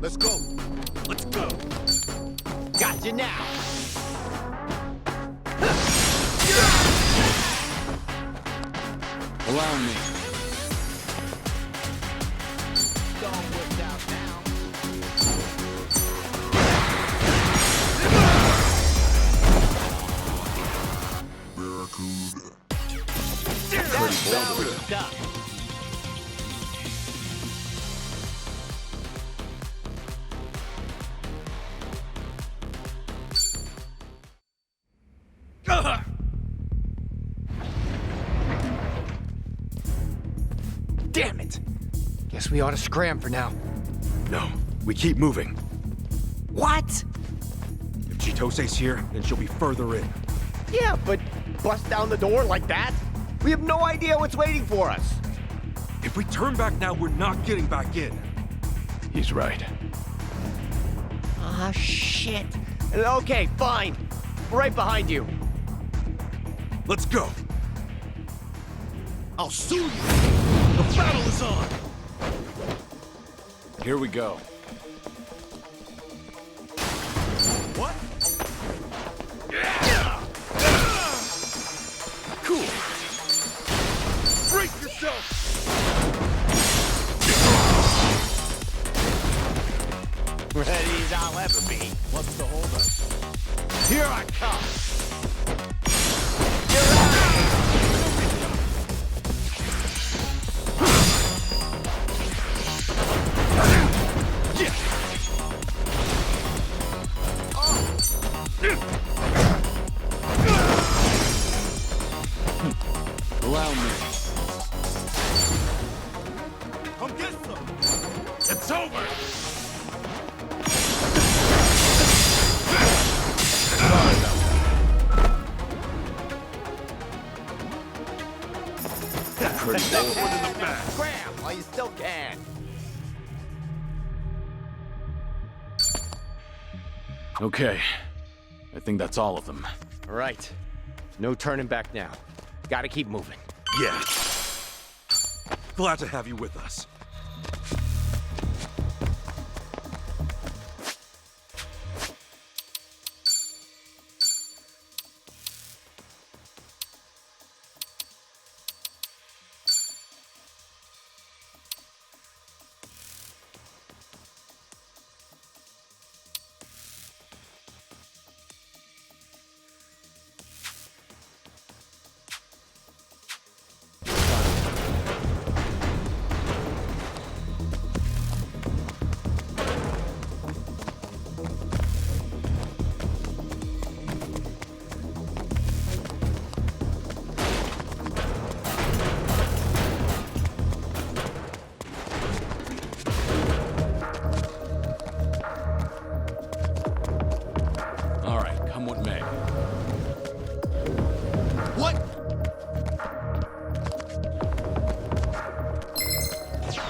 [SPEAKER 13] Let's go.
[SPEAKER 7] Let's go.
[SPEAKER 1] Got you now.
[SPEAKER 9] Allow me.
[SPEAKER 1] Don't whip out now. That's good stuff. Damn it! Guess we ought to scram for now.
[SPEAKER 7] No, we keep moving.
[SPEAKER 1] What?
[SPEAKER 7] If Chitose's here, then she'll be further in.
[SPEAKER 1] Yeah, but bust down the door like that? We have no idea what's waiting for us.
[SPEAKER 7] If we turn back now, we're not getting back in.
[SPEAKER 9] He's right.
[SPEAKER 1] Ah, shit. Okay, fine. Right behind you.
[SPEAKER 7] Let's go.
[SPEAKER 13] I'll sue you. The battle is on.
[SPEAKER 9] Here we go.
[SPEAKER 7] What? Yeah! Cool. Brace yourself.
[SPEAKER 1] Ready as I'll ever be.
[SPEAKER 9] What's the holdup?
[SPEAKER 1] Here I come.
[SPEAKER 9] Allow me.
[SPEAKER 7] Come get some. It's over.
[SPEAKER 1] Scram while you still can.
[SPEAKER 9] Okay. I think that's all of them.
[SPEAKER 1] All right. No turning back now. Gotta keep moving.
[SPEAKER 7] Yeah. Glad to have you with us.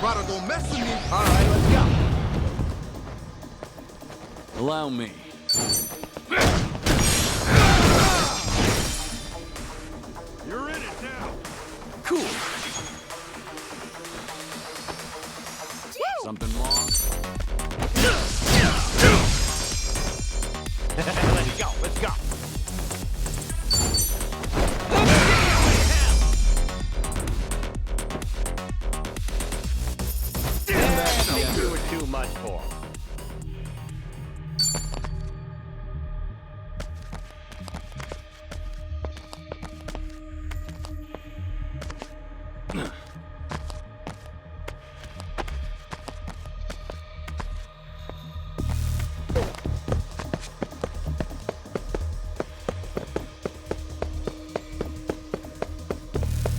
[SPEAKER 13] Prada don't mess with me.
[SPEAKER 1] All right, let's go.
[SPEAKER 9] Allow me.
[SPEAKER 7] You're in it now.
[SPEAKER 9] Cool. Something wrong?
[SPEAKER 1] Let's go, let's go. Damn, you were too much for him.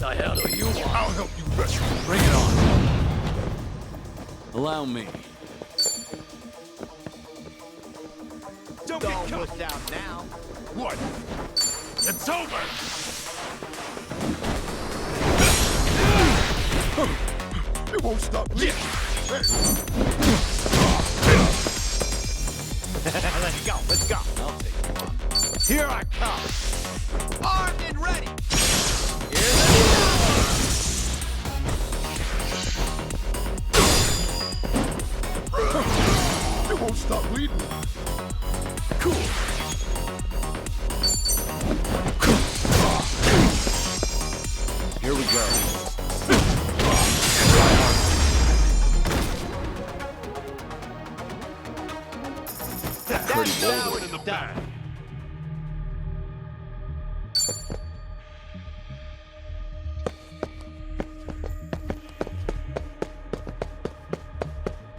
[SPEAKER 9] The hell do you want?
[SPEAKER 13] I'll help you rescue.
[SPEAKER 9] Bring it on. Allow me.
[SPEAKER 1] Don't push out now.
[SPEAKER 13] What?
[SPEAKER 9] It's over!
[SPEAKER 13] It won't stop bleeding.
[SPEAKER 1] Let's go, let's go.
[SPEAKER 9] I'll take one.
[SPEAKER 1] Here I come. Armed and ready.
[SPEAKER 13] It won't stop bleeding.
[SPEAKER 9] Cool. Here we go.
[SPEAKER 1] That's now in the bag.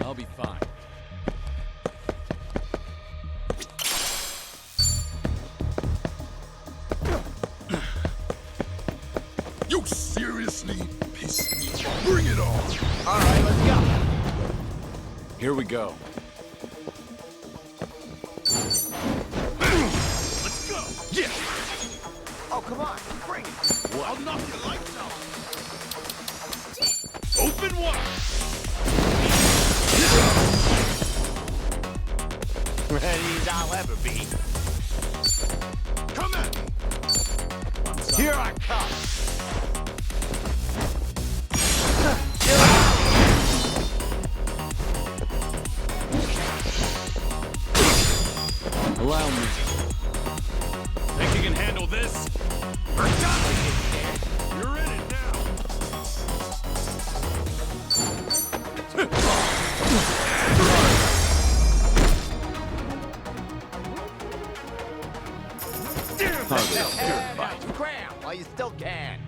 [SPEAKER 9] I'll be fine.
[SPEAKER 13] You seriously pissed me off. Bring it on.
[SPEAKER 1] All right, let's go.
[SPEAKER 9] Here we go.
[SPEAKER 13] Let's go. Yeah.
[SPEAKER 1] Oh, come on, bring it.
[SPEAKER 13] I'll knock your lights out. Open wide.
[SPEAKER 1] Ready as I'll ever be.
[SPEAKER 13] Come at me.
[SPEAKER 1] Here I come.
[SPEAKER 9] Allow me.
[SPEAKER 7] Think you can handle this? You're in it now.
[SPEAKER 1] Cram while you still can.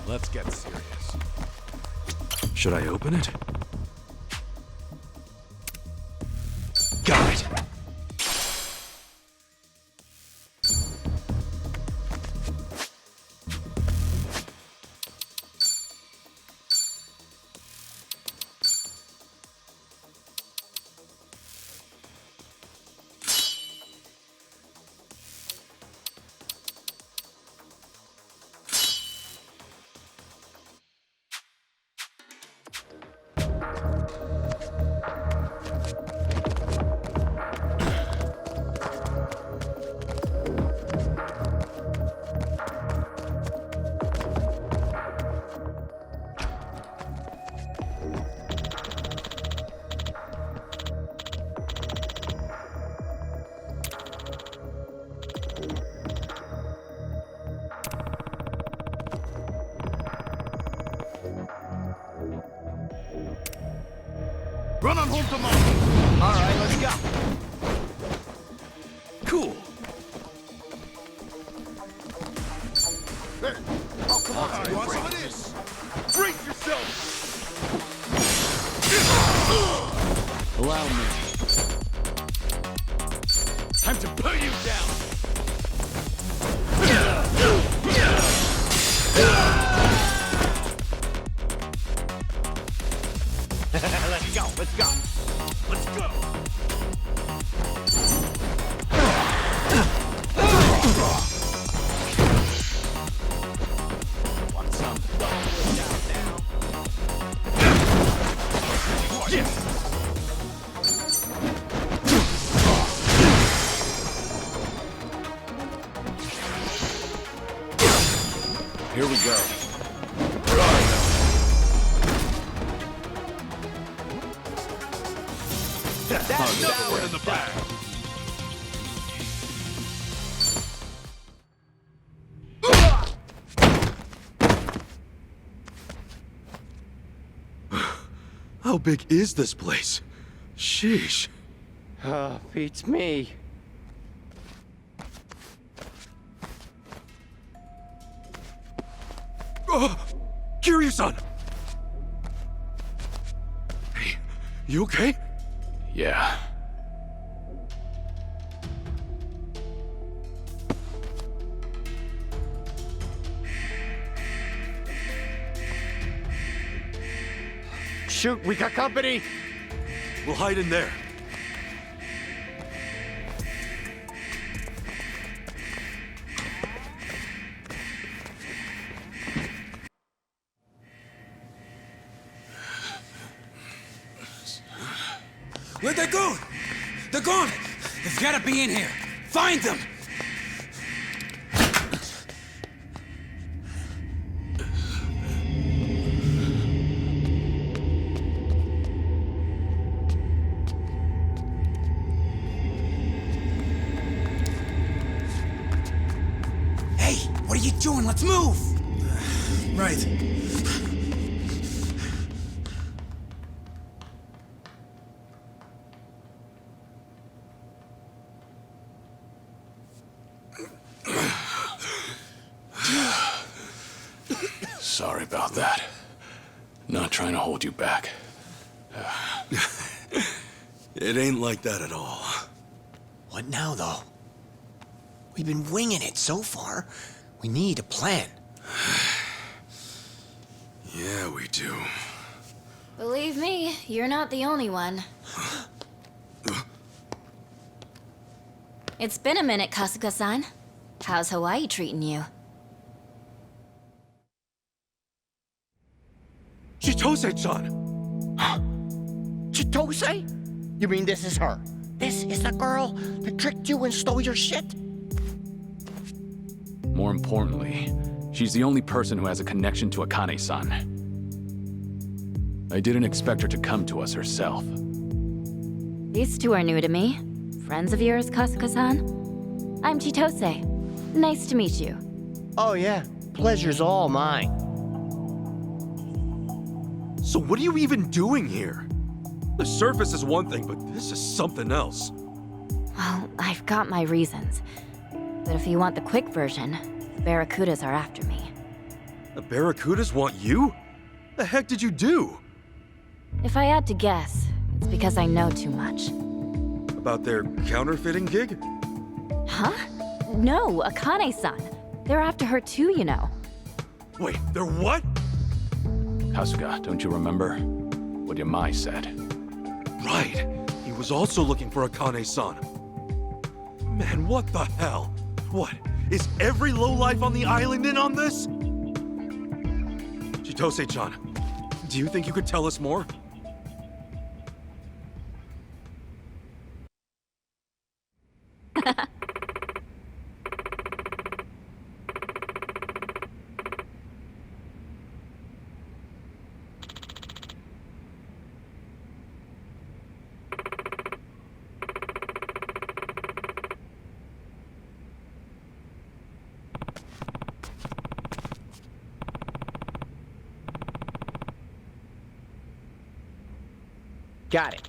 [SPEAKER 9] Let's get serious.
[SPEAKER 7] Should I open it?
[SPEAKER 15] Got it.
[SPEAKER 13] Run on home tomorrow.
[SPEAKER 1] All right, let's go.
[SPEAKER 7] Cool.
[SPEAKER 13] Hey. Oh, come on. You want some of this? Brace yourself.
[SPEAKER 9] Allow me.
[SPEAKER 1] Yeah, let's go, let's go. Let's go. Want some?
[SPEAKER 9] Here we go.
[SPEAKER 1] Another one
[SPEAKER 9] in the back.
[SPEAKER 7] How big is this place? Sheesh.
[SPEAKER 1] Beats me.
[SPEAKER 7] Oh, Kiryu-san! Hey, you okay?
[SPEAKER 9] Yeah.
[SPEAKER 1] Shoot, we got company.
[SPEAKER 7] We'll hide in there.
[SPEAKER 15] Where'd they go? They're gone!
[SPEAKER 12] They've gotta be in here. Find them! Hey, what are you doing? Let's move!
[SPEAKER 15] Right.
[SPEAKER 9] Sorry about that. Not trying to hold you back.
[SPEAKER 7] It ain't like that at all.
[SPEAKER 15] What now, though? We've been winging it so far. We need a plan.
[SPEAKER 7] Yeah, we do.
[SPEAKER 5] Believe me, you're not the only one. It's been a minute, Kasuga-san. How's Hawaii treating you?
[SPEAKER 7] Chitose-chan!
[SPEAKER 1] Chitose? You mean this is her? This is the girl that tricked you and stole your shit?
[SPEAKER 9] More importantly, she's the only person who has a connection to Akane-san. I didn't expect her to come to us herself.
[SPEAKER 5] These two are new to me. Friends of yours, Kasuga-san? I'm Chitose. Nice to meet you.
[SPEAKER 1] Oh yeah, pleasure's all mine.
[SPEAKER 7] So what are you even doing here? The surface is one thing, but this is something else.
[SPEAKER 5] Well, I've got my reasons. But if you want the quick version, the Barracudas are after me.
[SPEAKER 7] The Barracudas want you? The heck did you do?
[SPEAKER 5] If I had to guess, it's because I know too much.
[SPEAKER 7] About their counterfeiting gig?
[SPEAKER 5] Huh? No, Akane-san. They're after her too, you know.
[SPEAKER 7] Wait, they're what?
[SPEAKER 9] Kasuga, don't you remember what Yamai said?
[SPEAKER 7] Right. He was also looking for Akane-san. Man, what the hell? What? Is every lowlife on the island in on this? Chitose-chan, do you think you could tell us more?
[SPEAKER 1] Got it.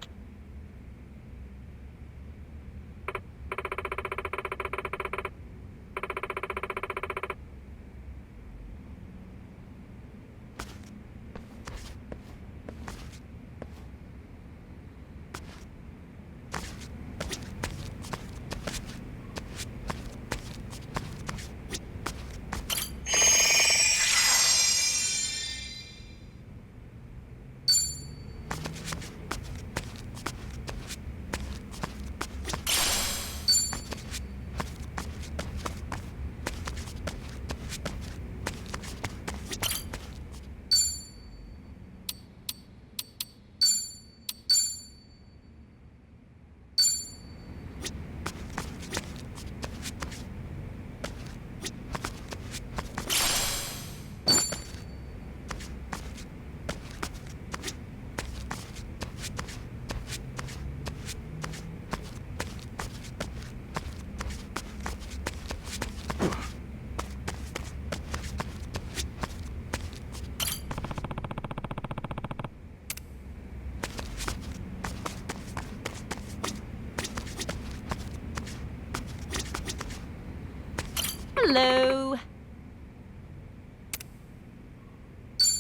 [SPEAKER 5] Hello.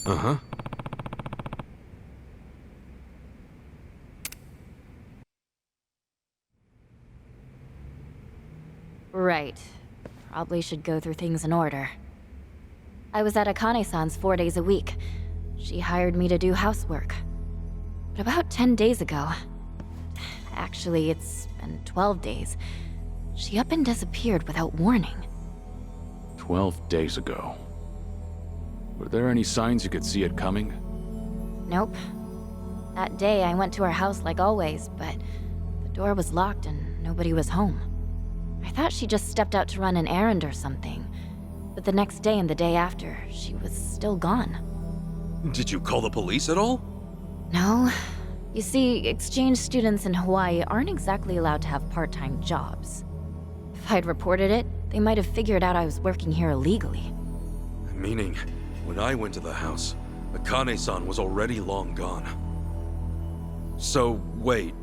[SPEAKER 7] Uh-huh.
[SPEAKER 5] Right. Probably should go through things in order. I was at Akane-san's 4 days a week. She hired me to do housework. But about 10 days ago... Actually, it's been 12 days. She up and disappeared without warning.
[SPEAKER 9] 12 days ago. Were there any signs you could see it coming?
[SPEAKER 5] Nope. That day, I went to her house like always, but the door was locked and nobody was home. I thought she just stepped out to run an errand or something. But the next day and the day after, she was still gone.
[SPEAKER 7] Did you call the police at all?
[SPEAKER 5] No. You see, exchange students in Hawaii aren't exactly allowed to have part-time jobs. If I'd reported it, they might have figured out I was working here illegally.
[SPEAKER 7] Meaning, when I went to the house, Akane-san was already long gone. So, wait,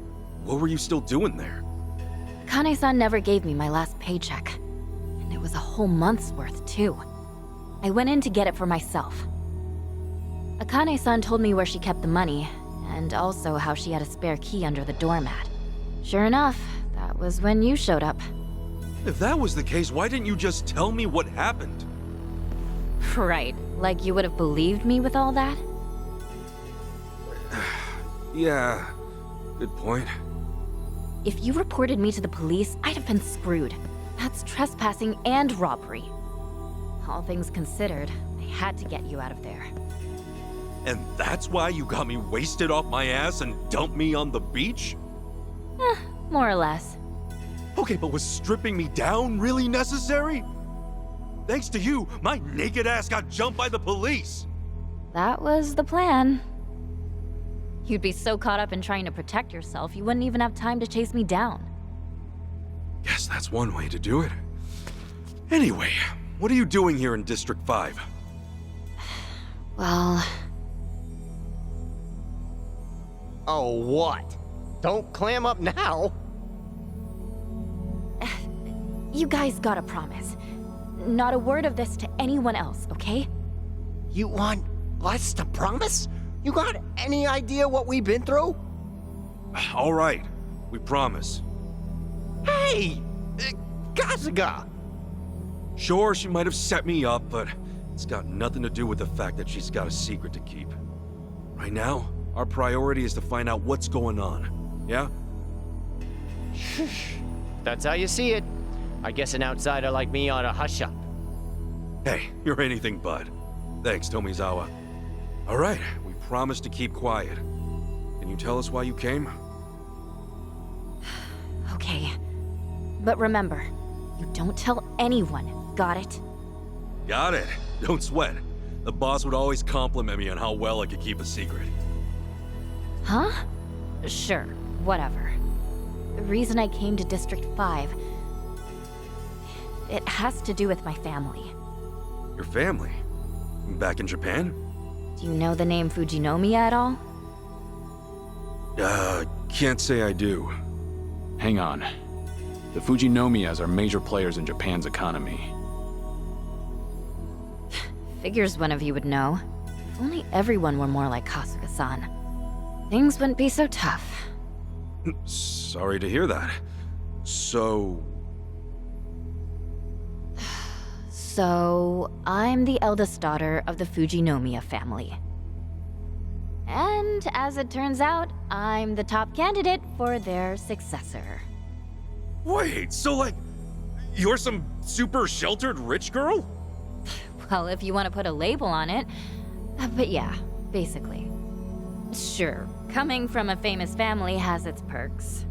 [SPEAKER 7] what were you still doing there?
[SPEAKER 5] Akane-san never gave me my last paycheck. And it was a whole month's worth, too. I went in to get it for myself. Akane-san told me where she kept the money, and also how she had a spare key under the doormat. Sure enough, that was when you showed up.
[SPEAKER 7] If that was the case, why didn't you just tell me what happened?
[SPEAKER 5] Right, like you would have believed me with all that?
[SPEAKER 7] Yeah, good point.
[SPEAKER 5] If you reported me to the police, I'd have been screwed. That's trespassing and robbery. All things considered, I had to get you out of there.
[SPEAKER 7] And that's why you got me wasted off my ass and dumped me on the beach?
[SPEAKER 5] More or less.
[SPEAKER 7] Okay, but was stripping me down really necessary? Thanks to you, my naked ass got jumped by the police!
[SPEAKER 5] That was the plan. You'd be so caught up in trying to protect yourself, you wouldn't even have time to chase me down.
[SPEAKER 7] Guess that's one way to do it. Anyway, what are you doing here in District 5?
[SPEAKER 5] Well...
[SPEAKER 1] Oh, what? Don't clam up now.
[SPEAKER 5] You guys gotta promise. Not a word of this to anyone else, okay?
[SPEAKER 1] You want us to promise? You got any idea what we've been through?
[SPEAKER 7] All right, we promise.
[SPEAKER 1] Hey! Kasuga!
[SPEAKER 7] Sure, she might have set me up, but it's got nothing to do with the fact that she's got a secret to keep. Right now, our priority is to find out what's going on, yeah?
[SPEAKER 1] That's how you see it. I guess an outsider like me ought to hush up.
[SPEAKER 7] Hey, you're anything but. Thanks, Tomizawa. All right, we promise to keep quiet. Can you tell us why you came?
[SPEAKER 5] Okay. But remember, you don't tell anyone, got it?
[SPEAKER 7] Got it. Don't sweat. The boss would always compliment me on how well I could keep a secret.
[SPEAKER 5] Huh? Sure, whatever. The reason I came to District 5... it has to do with my family.
[SPEAKER 7] Your family? Back in Japan?
[SPEAKER 5] Do you know the name Fujinomiya at all?
[SPEAKER 7] Can't say I do.
[SPEAKER 9] Hang on. The Fujinomiyas are major players in Japan's economy.
[SPEAKER 5] Figures one of you would know. If only everyone were more like Kasuga-san. Things wouldn't be so tough.
[SPEAKER 7] Sorry to hear that. So...
[SPEAKER 5] So, I'm the eldest daughter of the Fujinomiya family. And as it turns out, I'm the top candidate for their successor.
[SPEAKER 7] Wait, so like, you're some super sheltered rich girl?
[SPEAKER 5] Well, if you want to put a label on it. But yeah, basically. Sure, coming from a famous family has its perks.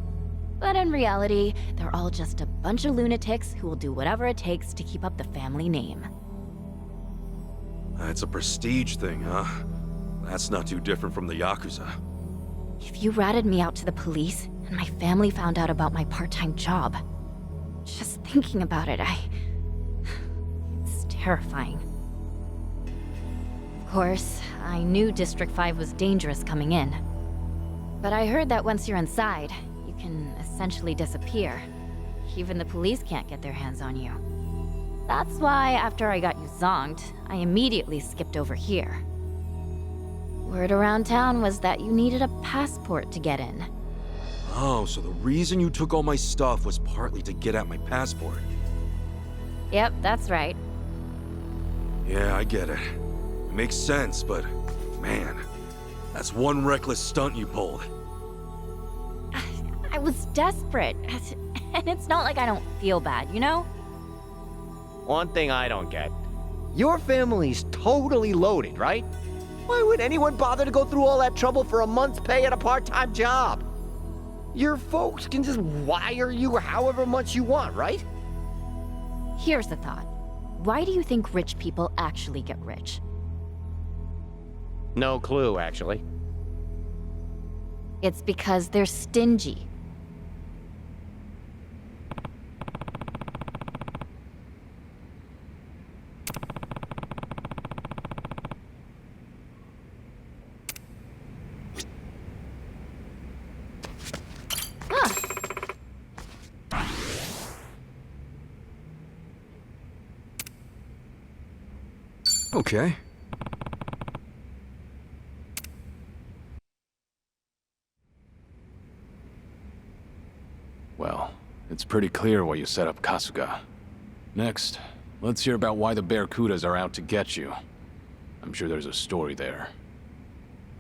[SPEAKER 5] But in reality, they're all just a bunch of lunatics who will do whatever it takes to keep up the family name.
[SPEAKER 7] It's a prestige thing, huh? That's not too different from the Yakuza.
[SPEAKER 5] If you ratted me out to the police, and my family found out about my part-time job, just thinking about it, it's terrifying. Of course, I knew District 5 was dangerous coming in. But I heard that once you're inside, you can essentially disappear. Even the police can't get their hands on you. That's why, after I got you zonked, I immediately skipped over here. Word around town was that you needed a passport to get in.
[SPEAKER 7] Oh, so the reason you took all my stuff was partly to get at my passport.
[SPEAKER 5] Yep, that's right.
[SPEAKER 7] Yeah, I get it. It makes sense, but man, that's one reckless stunt you pulled.
[SPEAKER 5] I was desperate. And it's not like I don't feel bad, you know?
[SPEAKER 1] One thing I don't get. Your family's totally loaded, right? Why would anyone bother to go through all that trouble for a month's pay at a part-time job? Your folks can just wire you however much you want, right?
[SPEAKER 5] Here's the thought. Why do you think rich people actually get rich?
[SPEAKER 1] No clue, actually.
[SPEAKER 5] It's because they're stingy.
[SPEAKER 7] Okay.
[SPEAKER 9] Well, it's pretty clear why you set up Kasuga. Next, let's hear about why the Barracudas are out to get you. I'm sure there's a story there.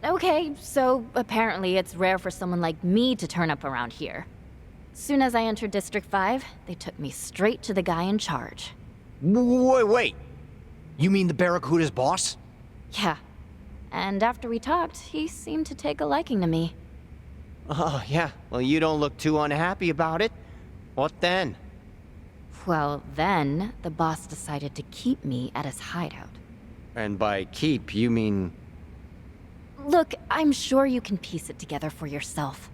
[SPEAKER 5] Okay, so apparently it's rare for someone like me to turn up around here. Soon as I entered District 5, they took me straight to the guy in charge.
[SPEAKER 1] Wait. You mean the Barracuda's boss?
[SPEAKER 5] Yeah. And after we talked, he seemed to take a liking to me.
[SPEAKER 1] Oh, yeah. Well, you don't look too unhappy about it. What then?
[SPEAKER 5] Well, then, the boss decided to keep me at his hideout.
[SPEAKER 1] And by keep, you mean...
[SPEAKER 5] Look, I'm sure you can piece it together for yourself.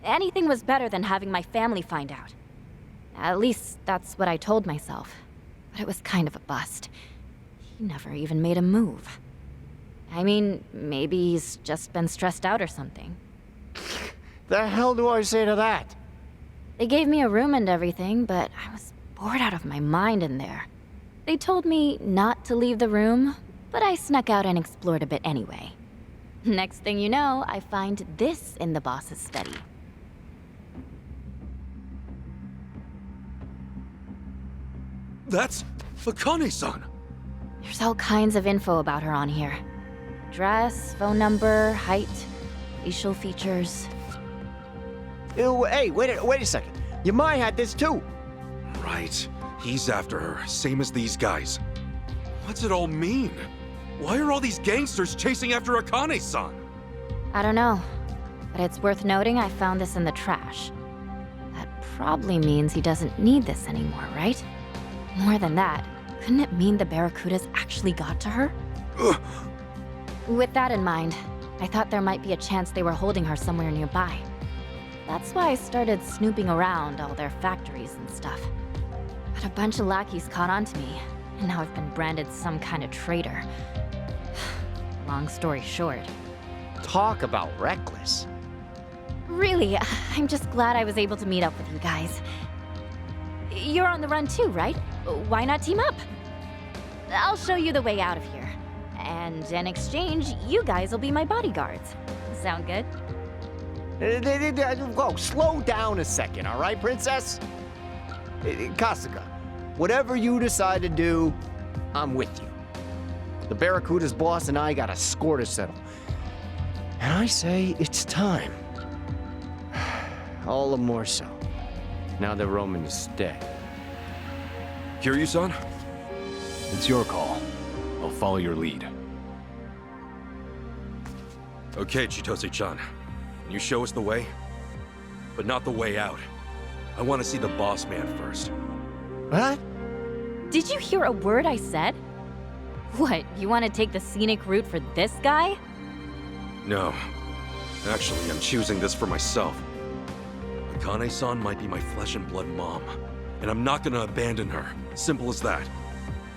[SPEAKER 5] Anything was better than having my family find out. At least, that's what I told myself. But it was kind of a bust. He never even made a move. I mean, maybe he's just been stressed out or something.
[SPEAKER 1] The hell do I say to that?
[SPEAKER 5] They gave me a room and everything, but I was bored out of my mind in there. They told me not to leave the room, but I snuck out and explored a bit anyway. Next thing you know, I find this in the boss's study.
[SPEAKER 7] That's Akane-san!
[SPEAKER 5] There's all kinds of info about her on here. Address, phone number, height, facial features.
[SPEAKER 1] Ew, hey, wait a second. Yamai had this too.
[SPEAKER 7] Right. He's after her, same as these guys. What's it all mean? Why are all these gangsters chasing after Akane-san?
[SPEAKER 5] I don't know, but it's worth noting I found this in the trash. That probably means he doesn't need this anymore, right? More than that, couldn't it mean the Barracudas actually got to her?
[SPEAKER 7] Ugh.
[SPEAKER 5] With that in mind, I thought there might be a chance they were holding her somewhere nearby. That's why I started snooping around all their factories and stuff. But a bunch of lackeys caught on to me, and now I've been branded some kind of traitor. Long story short.
[SPEAKER 1] Talk about reckless.
[SPEAKER 5] Really, I'm just glad I was able to meet up with you guys. You're on the run too, right? Why not team up? I'll show you the way out of here. And in exchange, you guys will be my bodyguards. Sound good?
[SPEAKER 1] Whoa, slow down a second, all right, princess? Kasuga, whatever you decide to do, I'm with you. The Barracuda's boss and I got a score to settle. And I say it's time. All the more so, now that Roman is dead.
[SPEAKER 7] Kiryu-san?
[SPEAKER 9] It's your call. I'll follow your lead.
[SPEAKER 7] Okay, Chitose-chan. Can you show us the way? But not the way out. I want to see the boss man first.
[SPEAKER 1] What?
[SPEAKER 5] Did you hear a word I said? What, you want to take the scenic route for this guy?
[SPEAKER 7] No. Actually, I'm choosing this for myself. Akane-san might be my flesh and blood mom, and I'm not gonna abandon her. Simple as that.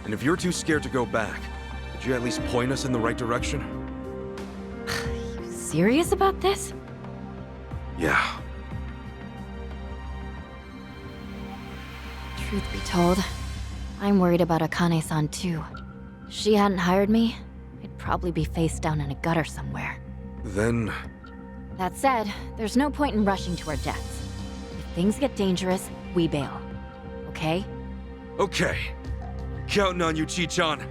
[SPEAKER 7] And if you're too scared to go back, could you at least point us in the right direction?
[SPEAKER 5] You serious about this?
[SPEAKER 7] Yeah.
[SPEAKER 5] Truth be told, I'm worried about Akane-san too. If she hadn't hired me, I'd probably be face down in a gutter somewhere.
[SPEAKER 7] Then...
[SPEAKER 5] That said, there's no point in rushing to our deaths. If things get dangerous, we bail. Okay?
[SPEAKER 7] Okay. Counting on you, Chichan.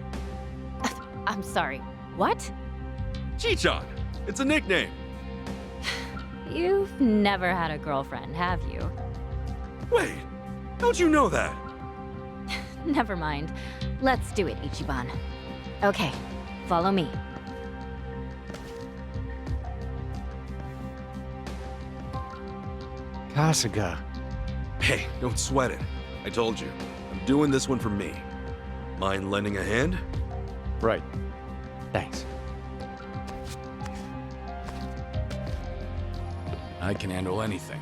[SPEAKER 5] I'm sorry. What?
[SPEAKER 7] Chichan! It's a nickname.
[SPEAKER 5] You've never had a girlfriend, have you?
[SPEAKER 7] Wait, how'd you know that?
[SPEAKER 5] Never mind. Let's do it, Ichiban. Okay, follow me.
[SPEAKER 1] Kasuga.
[SPEAKER 7] Hey, don't sweat it. I told you. I'm doing this one for me. Mind lending a hand?
[SPEAKER 1] Right. Thanks.
[SPEAKER 9] I can handle anything.